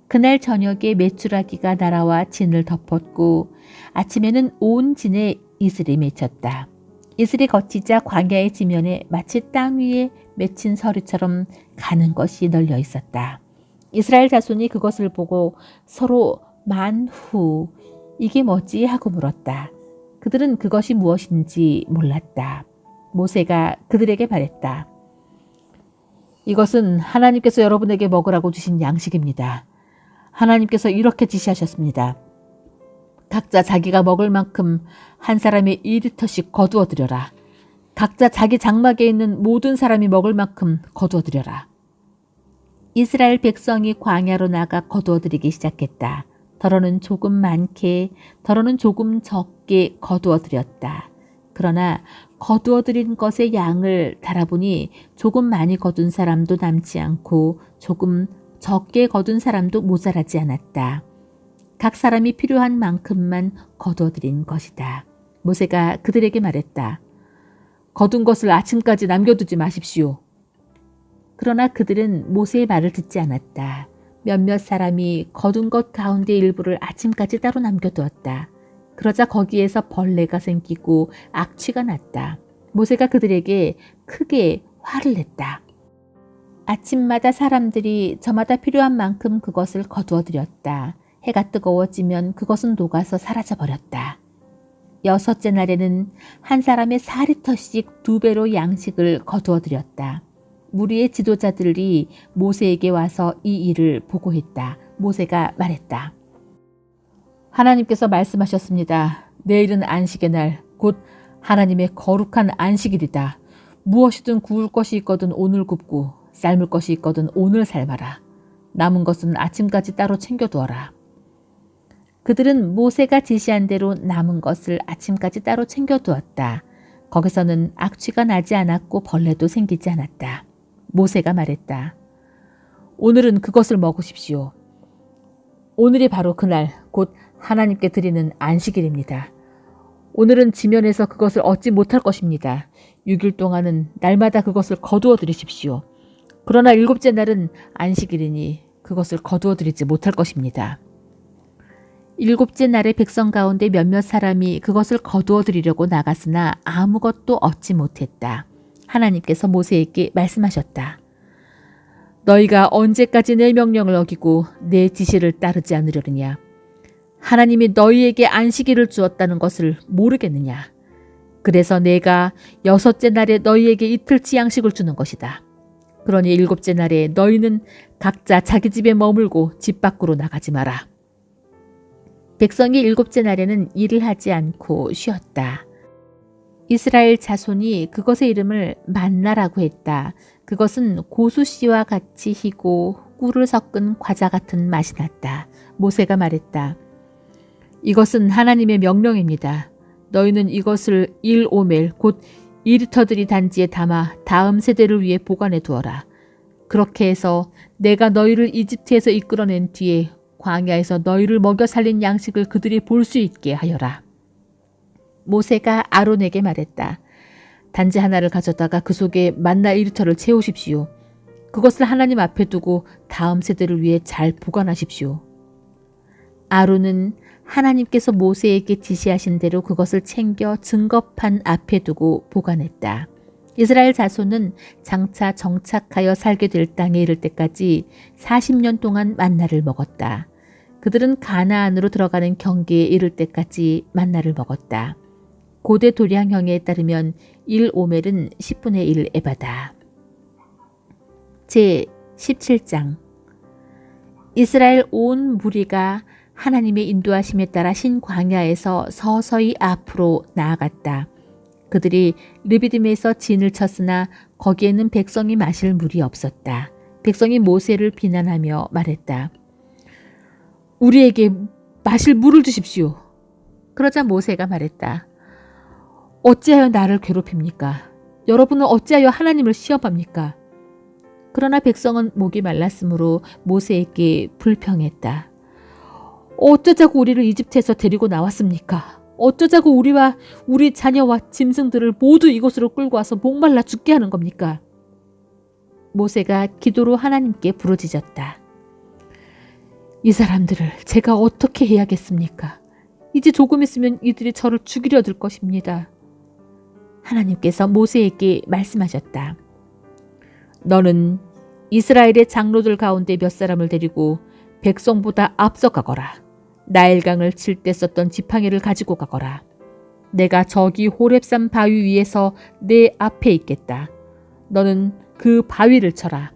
그날 저녁에 메추라기가 날아와 진을 덮었고 아침에는 온 진에 이슬이 맺혔다. 이슬이 걷히자 광야의 지면에 마치 땅 위에 맺힌 서리처럼 가는 것이 널려 있었다. 이스라엘 자손이 그것을 보고 서로 만후 이게 뭐지 하고 물었다. 그들은 그것이 무엇인지 몰랐다. 모세가 그들에게 말했다. 이것은 하나님께서 여러분에게 먹으라고 주신 양식입니다. 하나님께서 이렇게 지시하셨습니다. 각자 자기가 먹을 만큼 한 사람이 2리터씩 거두어 드려라. 각자 자기 장막에 있는 모든 사람이 먹을 만큼 거두어 드려라. 이스라엘 백성이 광야로 나가 거두어 드리기 시작했다. 더러는 조금 많게, 더러는 조금 적게 거두어 드렸다. 그러나 거두어 드린 것의 양을 달아보니 조금 많이 거둔 사람도 남지 않고 조금 적게 거둔 사람도 모자라지 않았다. 각 사람이 필요한 만큼만 거두어 드린 것이다. 모세가 그들에게 말했다. 거둔 것을 아침까지 남겨두지 마십시오. 그러나 그들은 모세의 말을 듣지 않았다. 몇몇 사람이 거둔 것 가운데 일부를 아침까지 따로 남겨두었다. 그러자 거기에서 벌레가 생기고 악취가 났다. 모세가 그들에게 크게 화를 냈다. 아침마다 사람들이 저마다 필요한 만큼 그것을 거두어 드렸다. 해가 뜨거워지면 그것은 녹아서 사라져버렸다. 여섯째 날에는 한 사람의 4리터씩 2배로 양식을 거두어 드렸다. 무리의 지도자들이 모세에게 와서 이 일을 보고했다. 모세가 말했다. 하나님께서 말씀하셨습니다. 내일은 안식의 날, 곧 하나님의 거룩한 안식일이다. 무엇이든 구울 것이 있거든 오늘 굽고 삶을 것이 있거든 오늘 삶아라. 남은 것은 아침까지 따로 챙겨두어라. 그들은 모세가 지시한 대로 남은 것을 아침까지 따로 챙겨두었다. 거기서는 악취가 나지 않았고 벌레도 생기지 않았다. 모세가 말했다. 오늘은 그것을 먹으십시오. 오늘이 바로 그날 곧 하나님께 드리는 안식일입니다. 오늘은 지면에서 그것을 얻지 못할 것입니다. 6일 동안은 날마다 그것을 거두어 드리십시오. 그러나 7째 날은 안식일이니 그것을 거두어 드리지 못할 것입니다. 7째 날에 백성 가운데 몇몇 사람이 그것을 거두어 드리려고 나갔으나 아무것도 얻지 못했다. 하나님께서 모세에게 말씀하셨다. 너희가 언제까지 내 명령을 어기고 내 지시를 따르지 않으려느냐? 하나님이 너희에게 안식일을 주었다는 것을 모르겠느냐? 그래서 내가 6째 날에 너희에게 이틀치 양식을 주는 것이다. 그러니 7째 날에 너희는 각자 자기 집에 머물고 집 밖으로 나가지 마라. 백성이 7째 날에는 일을 하지 않고 쉬었다. 이스라엘 자손이 그것의 이름을 만나라고 했다. 그것은 고수씨와 같이 희고 꿀을 섞은 과자 같은 맛이 났다. 모세가 말했다. 이것은 하나님의 명령입니다. 너희는 이것을 1오멜 곧 2리터들이 단지에 담아 다음 세대를 위해 보관해 두어라. 그렇게 해서 내가 너희를 이집트에서 이끌어낸 뒤에 광야에서 너희를 먹여 살린 양식을 그들이 볼 수 있게 하여라. 모세가 아론에게 말했다. 단지 하나를 가져다가 그 속에 만나 1리터를 채우십시오. 그것을 하나님 앞에 두고 다음 세대를 위해 잘 보관하십시오. 아론은 하나님께서 모세에게 지시하신 대로 그것을 챙겨 증거판 앞에 두고 보관했다. 이스라엘 자손은 장차 정착하여 살게 될 땅에 이를 때까지 40년 동안 만나를 먹었다. 그들은 가나안으로 들어가는 경계에 이를 때까지 만나를 먹었다. 고대 도량형에 따르면 1오멜은 10분의 1 에바다. 제 17장 이스라엘 온 무리가 하나님의 인도하심에 따라 신광야에서 서서히 앞으로 나아갔다. 그들이 르비딤에서 진을 쳤으나 거기에는 백성이 마실 물이 없었다. 백성이 모세를 비난하며 말했다. 우리에게 마실 물을 주십시오. 그러자 모세가 말했다. 어찌하여 나를 괴롭힙니까? 여러분은 어찌하여 하나님을 시험합니까? 그러나 백성은 목이 말랐으므로 모세에게 불평했다. 어쩌자고 우리를 이집트에서 데리고 나왔습니까? 어쩌자고 우리와 우리 자녀와 짐승들을 모두 이곳으로 끌고 와서 목말라 죽게 하는 겁니까? 모세가 기도로 하나님께 부르짖었다. 이 사람들을 제가 어떻게 해야겠습니까? 이제 조금 있으면 이들이 저를 죽이려 들 것입니다. 하나님께서 모세에게 말씀하셨다. 너는 이스라엘의 장로들 가운데 몇 사람을 데리고 백성보다 앞서가거라. 나일강을 칠 때 썼던 지팡이를 가지고 가거라. 내가 저기 호렙산 바위 위에서 내 앞에 있겠다. 너는 그 바위를 쳐라.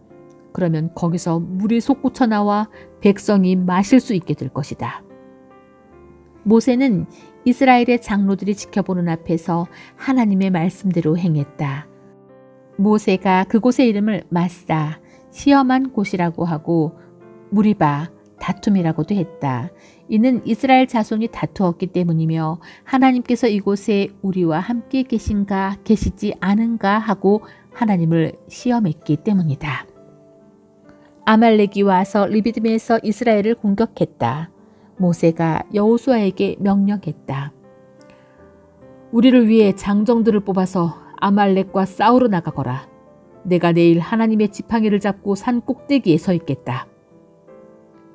그러면 거기서 물이 솟구쳐 나와 백성이 마실 수 있게 될 것이다. 모세는 이스라엘의 장로들이 지켜보는 앞에서 하나님의 말씀대로 행했다. 모세가 그곳의 이름을 마사, 시험한 곳이라고 하고 무리바, 다툼이라고도 했다. 이는 이스라엘 자손이 다투었기 때문이며 하나님께서 이곳에 우리와 함께 계신가 계시지 않은가 하고 하나님을 시험했기 때문이다. 아말렉이 와서 르비딤에서 이스라엘을 공격했다. 모세가 여호수아에게 명령했다. 우리를 위해 장정들을 뽑아서 아말렉과 싸우러 나가거라. 내가 내일 하나님의 지팡이를 잡고 산 꼭대기에 서 있겠다.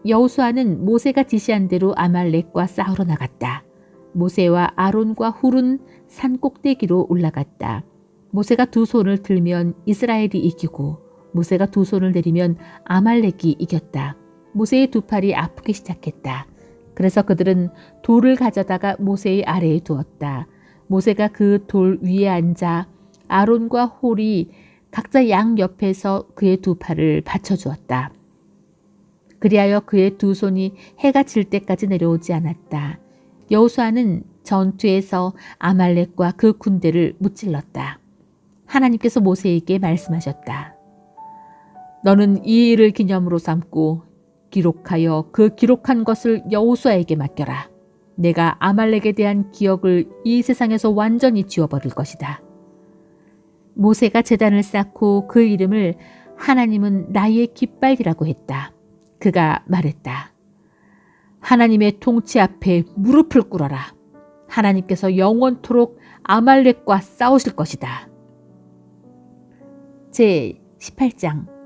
여호수아는 모세가 지시한 대로 아말렉과 싸우러 나갔다. 모세와 아론과 훌은 산 꼭대기로 올라갔다. 모세가 두 손을 들면 이스라엘이 이기고 모세가 두 손을 내리면 아말렉이 이겼다. 모세의 두 팔이 아프기 시작했다. 그래서 그들은 돌을 가져다가 모세의 아래에 두었다. 모세가 그 돌 위에 앉아 아론과 홀이 각자 양 옆에서 그의 두 팔을 받쳐주었다. 그리하여 그의 두 손이 해가 질 때까지 내려오지 않았다. 여호수아는 전투에서 아말렉과 그 군대를 무찔렀다. 하나님께서 모세에게 말씀하셨다. 너는 이 일을 기념으로 삼고 기록하여 그 기록한 것을 여호수아에게 맡겨라. 내가 아말렉에 대한 기억을 이 세상에서 완전히 지워버릴 것이다. 모세가 제단을 쌓고 그 이름을 하나님은 나의 깃발이라고 했다. 그가 말했다. 하나님의 통치 앞에 무릎을 꿇어라. 하나님께서 영원토록 아말렉과 싸우실 것이다. 제 18장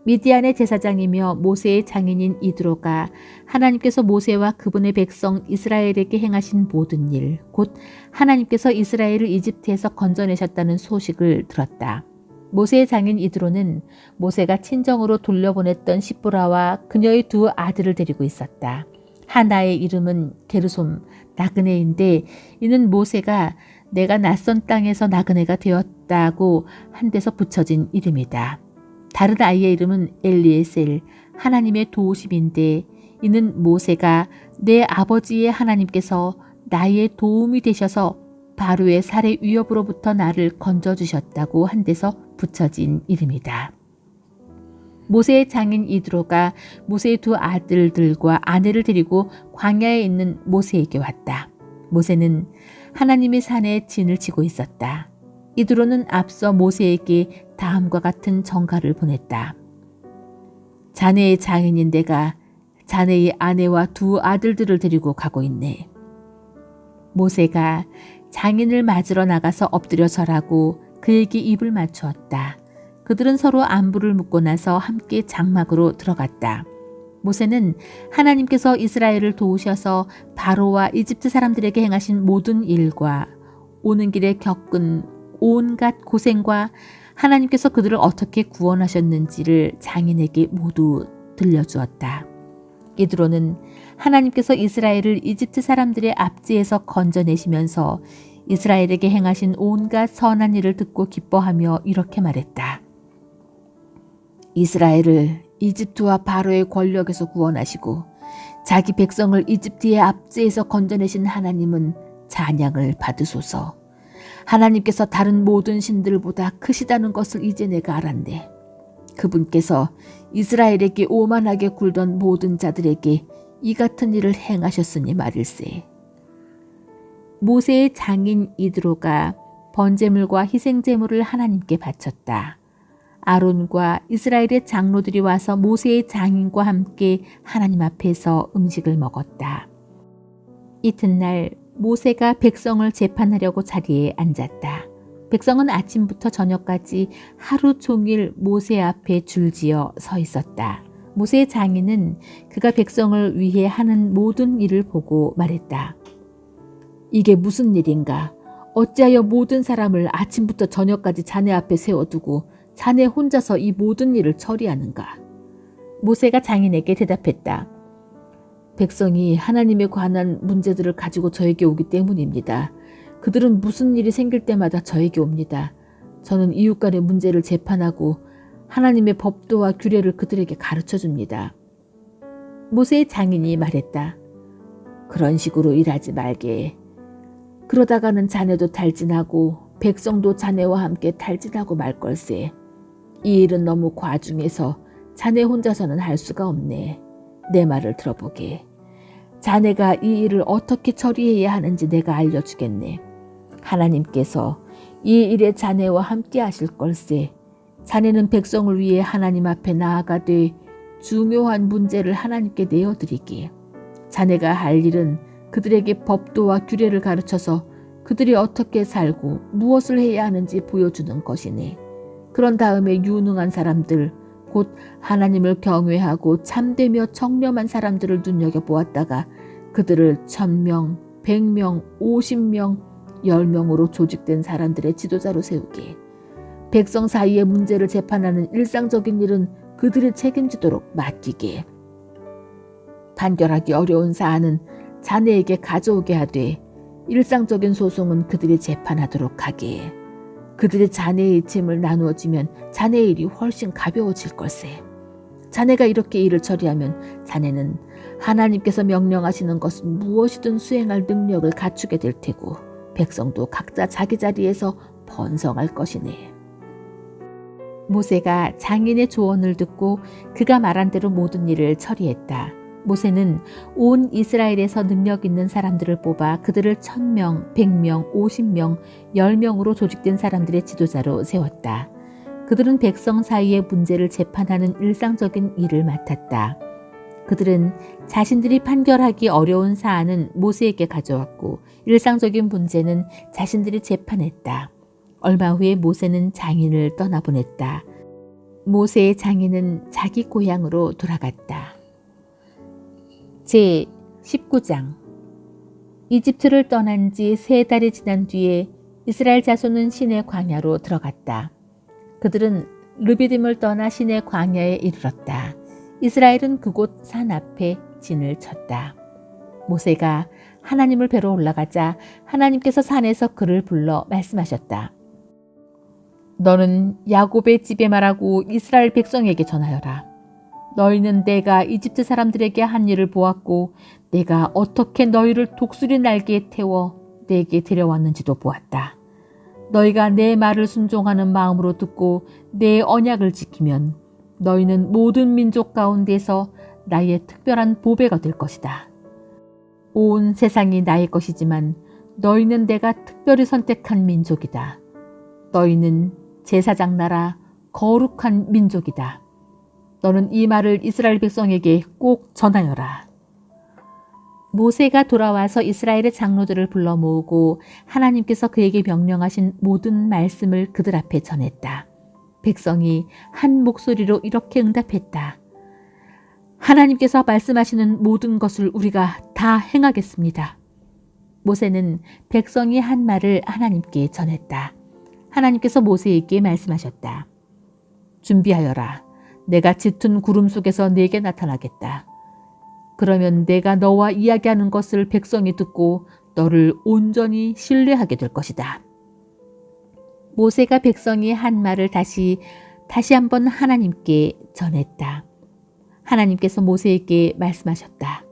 미디안의 제사장이며 모세의 장인인 이드로가 하나님께서 모세와 그분의 백성 이스라엘에게 행하신 모든 일, 곧 하나님께서 이스라엘을 이집트에서 건져내셨다는 소식을 들었다. 모세의 장인 이드로는 모세가 친정으로 돌려보냈던 시브라와 그녀의 두 아들을 데리고 있었다. 하나의 이름은 게르솜, 나그네인데 이는 모세가 내가 낯선 땅에서 나그네가 되었다고 한 데서 붙여진 이름이다. 다른 아이의 이름은 엘리에셀, 하나님의 도우심인데 이는 모세가 내 아버지의 하나님께서 나의 도움이 되셔서 바로의 살해 위협으로부터 나를 건져주셨다고 한 데서 붙여진 이름이다. 모세의 장인 이드로가 모세의 두 아들들과 아내를 데리고 광야에 있는 모세에게 왔다. 모세는 하나님의 산에 진을 치고 있었다. 이드로는 앞서 모세에게 다음과 같은 전가를 보냈다. 자네의 장인인 내가 자네의 아내와 두 아들들을 데리고 가고 있네. 모세가 장인을 맞으러 나가서 엎드려 절하고 그에게 입을 맞추었다. 그들은 서로 안부를 묻고 나서 함께 장막으로 들어갔다. 모세는 하나님께서 이스라엘을 도우셔서 바로와 이집트 사람들에게 행하신 모든 일과 오는 길에 겪은 온갖 고생과 하나님께서 그들을 어떻게 구원하셨는지를 장인에게 모두 들려주었다. 이드로는 하나님께서 이스라엘을 이집트 사람들의 압제에서 건져내시면서 이스라엘에게 행하신 온갖 선한 일을 듣고 기뻐하며 이렇게 말했다. 이스라엘을 이집트와 바로의 권력에서 구원하시고 자기 백성을 이집트의 압제에서 건져내신 하나님은 찬양을 받으소서. 하나님께서 다른 모든 신들보다 크시다는 것을 이제 내가 알았네. 그분께서 이스라엘에게 오만하게 굴던 모든 자들에게 이 같은 일을 행하셨으니 말일세. 모세의 장인 이드로가 번제물과 희생제물을 하나님께 바쳤다. 아론과 이스라엘의 장로들이 와서 모세의 장인과 함께 하나님 앞에서 음식을 먹었다. 이튿날 모세가 백성을 재판하려고 자리에 앉았다. 백성은 아침부터 저녁까지 하루 종일 모세 앞에 줄지어 서 있었다. 모세의 장인은 그가 백성을 위해 하는 모든 일을 보고 말했다. 이게 무슨 일인가? 어찌하여 모든 사람을 아침부터 저녁까지 자네 앞에 세워두고 자네 혼자서 이 모든 일을 처리하는가? 모세가 장인에게 대답했다. 백성이 하나님에 관한 문제들을 가지고 저에게 오기 때문입니다. 그들은 무슨 일이 생길 때마다 저에게 옵니다. 저는 이웃 간의 문제를 재판하고 하나님의 법도와 규례를 그들에게 가르쳐 줍니다. 모세의 장인이 말했다. 그런 식으로 일하지 말게. 그러다가는 자네도 탈진하고 백성도 자네와 함께 탈진하고 말 걸세. 이 일은 너무 과중해서 자네 혼자서는 할 수가 없네. 내 말을 들어보게. 자네가 이 일을 어떻게 처리해야 하는지 내가 알려주겠네. 하나님께서 이 일에 자네와 함께 하실 걸세. 자네는 백성을 위해 하나님 앞에 나아가되 중요한 문제를 하나님께 내어드리게. 자네가 할 일은 그들에게 법도와 규례를 가르쳐서 그들이 어떻게 살고 무엇을 해야 하는지 보여주는 것이네. 그런 다음에 유능한 사람들, 곧 하나님을 경외하고 참되며 청렴한 사람들을 눈여겨보았다가 그들을 1000명, 100명, 50명, 10명으로 조직된 사람들의 지도자로 세우게. 백성 사이의 문제를 재판하는 일상적인 일은 그들이 책임지도록 맡기게. 판결하기 어려운 사안은 자네에게 가져오게 하되 일상적인 소송은 그들이 재판하도록 하게. 그들이 자네의 짐을 나누어 지면 자네의 일이 훨씬 가벼워질 걸세. 자네가 이렇게 일을 처리하면 자네는 하나님께서 명령하시는 것은 무엇이든 수행할 능력을 갖추게 될 테고 백성도 각자 자기 자리에서 번성할 것이네. 모세가 장인의 조언을 듣고 그가 말한 대로 모든 일을 처리했다. 모세는 온 이스라엘에서 능력 있는 사람들을 뽑아 그들을 1000명, 100명, 50명, 10명으로 조직된 사람들의 지도자로 세웠다. 그들은 백성 사이의 문제를 재판하는 일상적인 일을 맡았다. 그들은 자신들이 판결하기 어려운 사안은 모세에게 가져왔고 일상적인 문제는 자신들이 재판했다. 얼마 후에 모세는 장인을 떠나보냈다. 모세의 장인은 자기 고향으로 돌아갔다. 제 19장. 이집트를 떠난 지 3달이 지난 뒤에 이스라엘 자손은 시내 광야로 들어갔다. 그들은 르비딤을 떠나 시내 광야에 이르렀다. 이스라엘은 그곳 산 앞에 진을 쳤다. 모세가 하나님을 뵈러 올라가자 하나님께서 산에서 그를 불러 말씀하셨다. 너는 야곱의 집에 말하고 이스라엘 백성에게 전하여라. 너희는 내가 이집트 사람들에게 한 일을 보았고 내가 어떻게 너희를 독수리 날개에 태워 내게 데려왔는지도 보았다. 너희가 내 말을 순종하는 마음으로 듣고 내 언약을 지키면 너희는 모든 민족 가운데서 나의 특별한 보배가 될 것이다. 온 세상이 나의 것이지만 너희는 내가 특별히 선택한 민족이다. 너희는 제사장 나라 거룩한 민족이다. 너는 이 말을 이스라엘 백성에게 꼭 전하여라. 모세가 돌아와서 이스라엘의 장로들을 불러 모으고 하나님께서 그에게 명령하신 모든 말씀을 그들 앞에 전했다. 백성이 한 목소리로 이렇게 응답했다. 하나님께서 말씀하시는 모든 것을 우리가 다 행하겠습니다. 모세는 백성이 한 말을 하나님께 전했다. 하나님께서 모세에게 말씀하셨다. 준비하여라. 내가 짙은 구름 속에서 내게 나타나겠다. 그러면 내가 너와 이야기하는 것을 백성이 듣고 너를 온전히 신뢰하게 될 것이다. 모세가 백성이 한 말을 다시 한번 하나님께 전했다. 하나님께서 모세에게 말씀하셨다.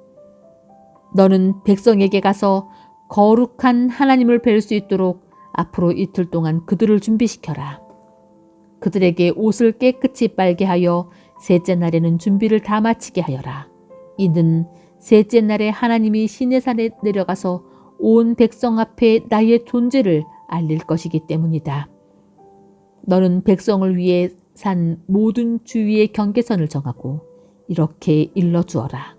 너는 백성에게 가서 거룩한 하나님을 뵐 수 있도록 앞으로 이틀 동안 그들을 준비시켜라. 그들에게 옷을 깨끗이 빨게 하여 셋째 날에는 준비를 다 마치게 하여라. 이는 셋째 날에 하나님이 시내산에 내려가서 온 백성 앞에 나의 존재를 알릴 것이기 때문이다. 너는 백성을 위해 산 모든 주위의 경계선을 정하고 이렇게 일러주어라.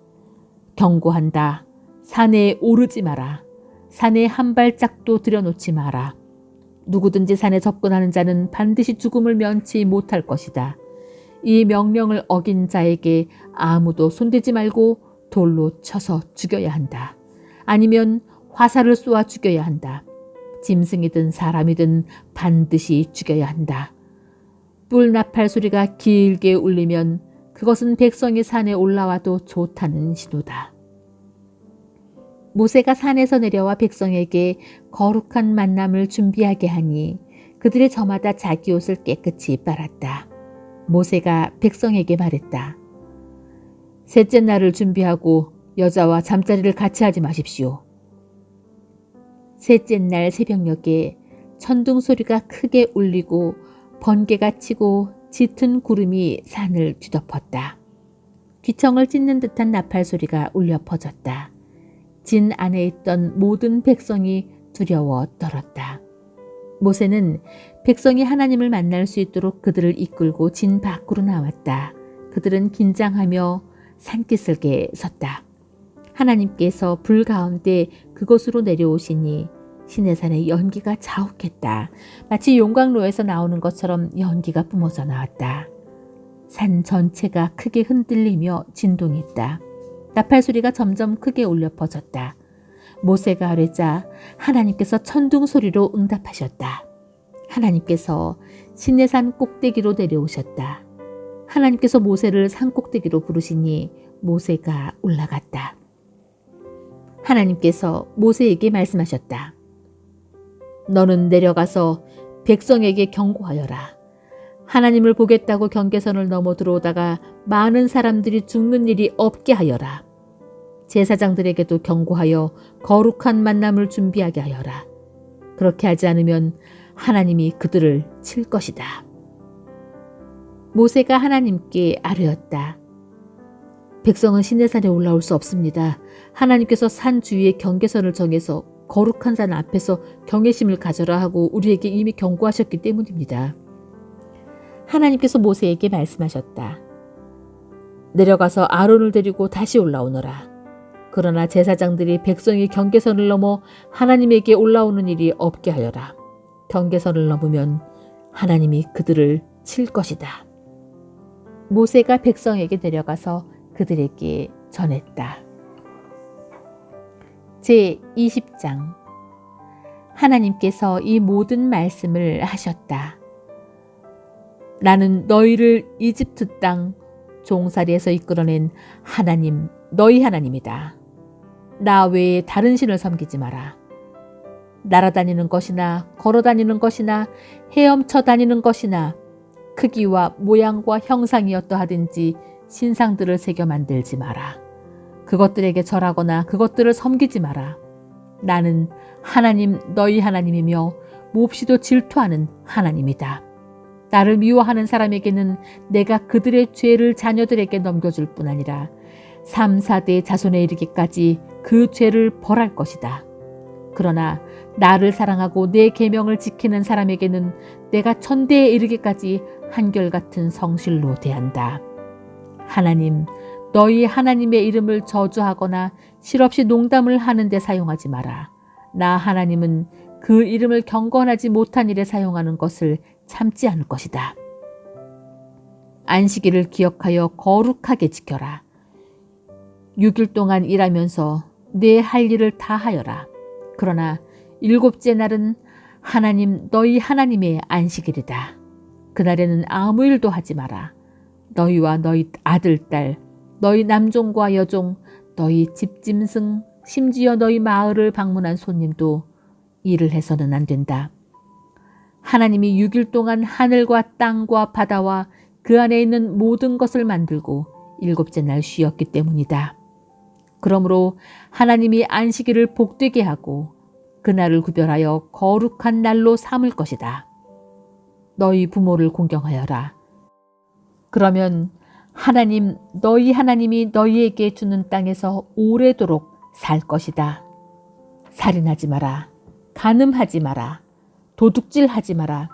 경고한다. 산에 오르지 마라. 산에 한 발짝도 들여놓지 마라. 누구든지 산에 접근하는 자는 반드시 죽음을 면치 못할 것이다. 이 명령을 어긴 자에게 아무도 손대지 말고 돌로 쳐서 죽여야 한다. 아니면 화살을 쏘아 죽여야 한다. 짐승이든 사람이든 반드시 죽여야 한다. 뿔나팔 소리가 길게 울리면 그것은 백성이 산에 올라와도 좋다는 신호다. 모세가 산에서 내려와 백성에게 거룩한 만남을 준비하게 하니 그들이 저마다 자기 옷을 깨끗이 빨았다. 모세가 백성에게 말했다. 셋째 날을 준비하고 여자와 잠자리를 같이 하지 마십시오. 셋째 날 새벽녘에 천둥 소리가 크게 울리고 번개가 치고 짙은 구름이 산을 뒤덮었다. 귀청을 찢는 듯한 나팔 소리가 울려 퍼졌다. 진 안에 있던 모든 백성이 두려워 떨었다. 모세는 백성이 하나님을 만날 수 있도록 그들을 이끌고 진 밖으로 나왔다. 그들은 긴장하며 산기슭에 섰다. 하나님께서 불 가운데 그곳으로 내려오시니 시내산의 연기가 자욱했다. 마치 용광로에서 나오는 것처럼 연기가 뿜어져 나왔다. 산 전체가 크게 흔들리며 진동했다. 나팔 소리가 점점 크게 울려 퍼졌다. 모세가 아뢰자 하나님께서 천둥 소리로 응답하셨다. 하나님께서 시내산 꼭대기로 내려오셨다. 하나님께서 모세를 산 꼭대기로 부르시니 모세가 올라갔다. 하나님께서 모세에게 말씀하셨다. 너는 내려가서 백성에게 경고하여라. 하나님을 보겠다고 경계선을 넘어 들어오다가 많은 사람들이 죽는 일이 없게 하여라. 제사장들에게도 경고하여 거룩한 만남을 준비하게 하여라. 그렇게 하지 않으면 하나님이 그들을 칠 것이다. 모세가 하나님께 아뢰었다. 백성은 시내산에 올라올 수 없습니다. 하나님께서 산 주위에 경계선을 정해서 거룩한 산 앞에서 경외심을 가져라 하고 우리에게 이미 경고하셨기 때문입니다. 하나님께서 모세에게 말씀하셨다. 내려가서 아론을 데리고 다시 올라오너라. 그러나 제사장들이 백성이 경계선을 넘어 하나님에게 올라오는 일이 없게 하여라. 경계선을 넘으면 하나님이 그들을 칠 것이다. 모세가 백성에게 내려가서 그들에게 전했다. 제20장 하나님께서 이 모든 말씀을 하셨다. 나는 너희를 이집트 땅 종살이에서 이끌어낸 하나님, 너희 하나님이다. 나 외에 다른 신을 섬기지 마라. 날아다니는 것이나 걸어다니는 것이나 헤엄쳐 다니는 것이나 크기와 모양과 형상이 어떠하든지 신상들을 새겨 만들지 마라. 그것들에게 절하거나 그것들을 섬기지 마라. 나는 하나님 너희 하나님이며 몹시도 질투하는 하나님이다. 나를 미워하는 사람에게는 내가 그들의 죄를 자녀들에게 넘겨줄 뿐 아니라 3, 4대 자손에 이르기까지 그 죄를 벌할 것이다. 그러나 나를 사랑하고 내 계명을 지키는 사람에게는 내가 천대에 이르기까지 한결같은 성실로 대한다. 하나님, 너희 하나님의 이름을 저주하거나 실없이 농담을 하는 데 사용하지 마라. 나 하나님은 그 이름을 경건하지 못한 일에 사용하는 것을 참지 않을 것이다. 안식일을 기억하여 거룩하게 지켜라. 6일 동안 일하면서 내 할 일을 다 하여라. 그러나 7째 날은 하나님 너희 하나님의 안식일이다. 그날에는 아무 일도 하지 마라. 너희와 너희 아들, 딸, 너희 남종과 여종, 너희 집짐승, 심지어 너희 마을을 방문한 손님도 일을 해서는 안 된다. 하나님이 6일 동안 하늘과 땅과 바다와 그 안에 있는 모든 것을 만들고 7째 날 쉬었기 때문이다. 그러므로 하나님이 안식일을 복되게 하고 그날을 구별하여 거룩한 날로 삼을 것이다. 너희 부모를 공경하여라. 그러면 하나님 너희 하나님이 너희에게 주는 땅에서 오래도록 살 것이다. 살인하지 마라. 간음하지 마라. 도둑질하지 마라.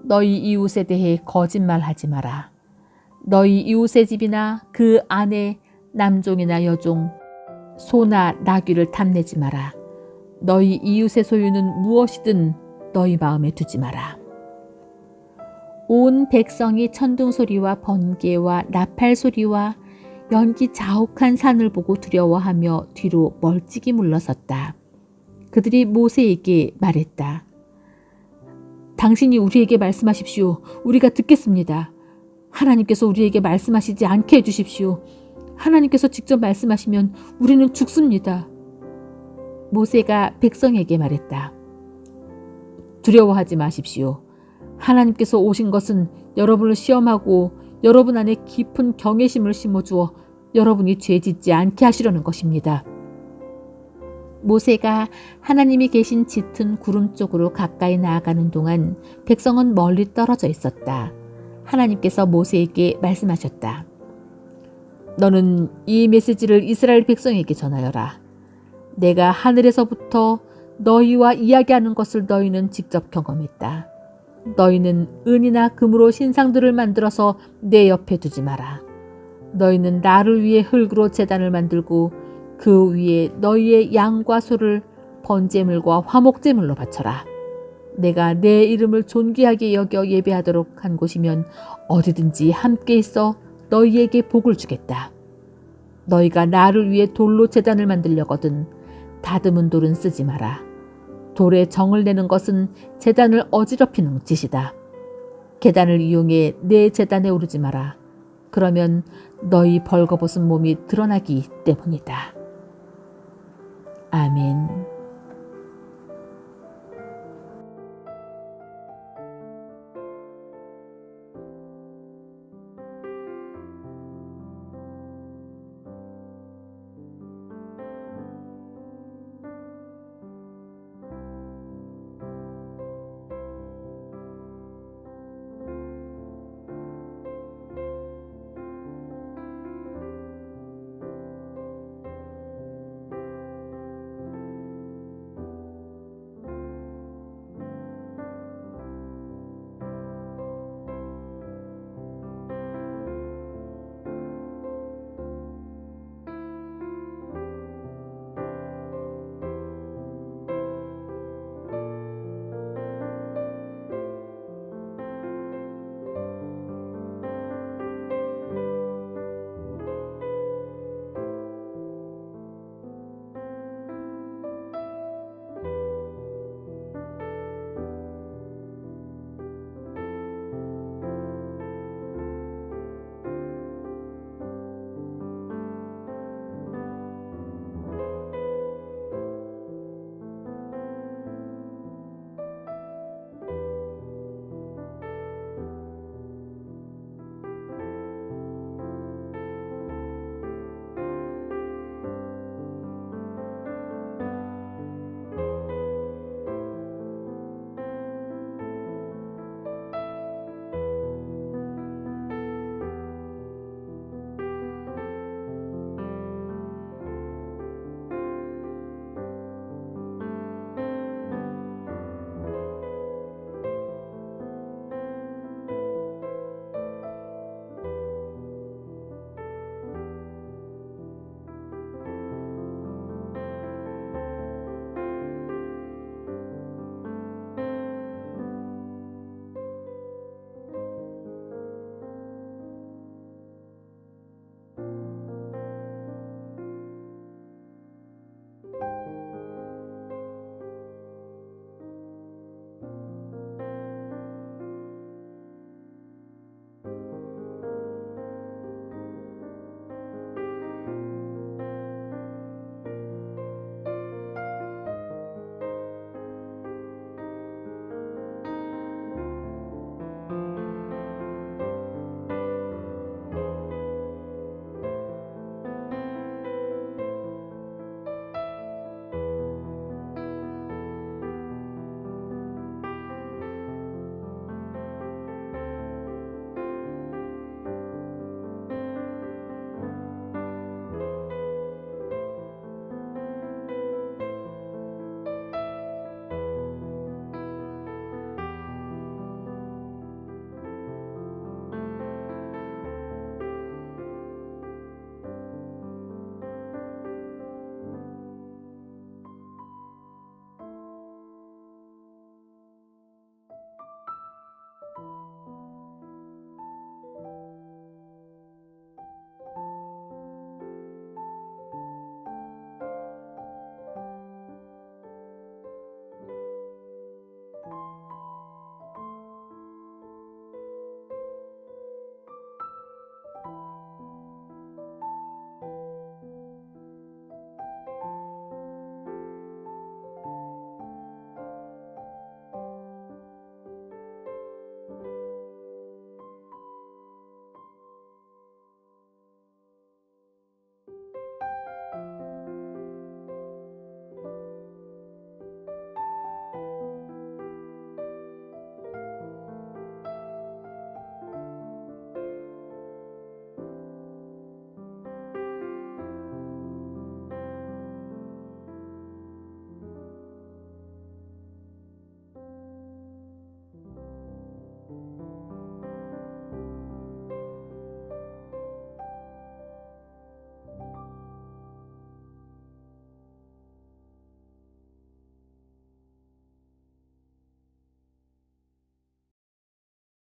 너희 이웃에 대해 거짓말하지 마라. 너희 이웃의 집이나 그 안에 남종이나 여종, 소나 나귀를 탐내지 마라. 너희 이웃의 소유는 무엇이든 너희 마음에 두지 마라. 온 백성이 천둥 소리와 번개와 나팔 소리와 연기 자욱한 산을 보고 두려워하며 뒤로 멀찍이 물러섰다. 그들이 모세에게 말했다. 당신이 우리에게 말씀하십시오. 우리가 듣겠습니다. 하나님께서 우리에게 말씀하시지 않게 해주십시오. 하나님께서 직접 말씀하시면 우리는 죽습니다. 모세가 백성에게 말했다. 두려워하지 마십시오. 하나님께서 오신 것은 여러분을 시험하고 여러분 안에 깊은 경외심을 심어주어 여러분이 죄 짓지 않게 하시려는 것입니다. 모세가 하나님이 계신 짙은 구름 쪽으로 가까이 나아가는 동안 백성은 멀리 떨어져 있었다. 하나님께서 모세에게 말씀하셨다. 너는 이 메시지를 이스라엘 백성에게 전하여라. 내가 하늘에서부터 너희와 이야기하는 것을 너희는 직접 경험했다. 너희는 은이나 금으로 신상들을 만들어서 내 옆에 두지 마라. 너희는 나를 위해 흙으로 제단을 만들고 그 위에 너희의 양과 소를 번제물과 화목제물로 바쳐라. 내가 내 이름을 존귀하게 여겨 예배하도록 한 곳이면 어디든지 함께 있어 너희에게 복을 주겠다. 너희가 나를 위해 돌로 제단을 만들려거든 다듬은 돌은 쓰지 마라. 돌에 정을 내는 것은 제단을 어지럽히는 짓이다. 계단을 이용해 내 제단에 오르지 마라. 그러면 너희 벌거벗은 몸이 드러나기 때문이다. 아멘.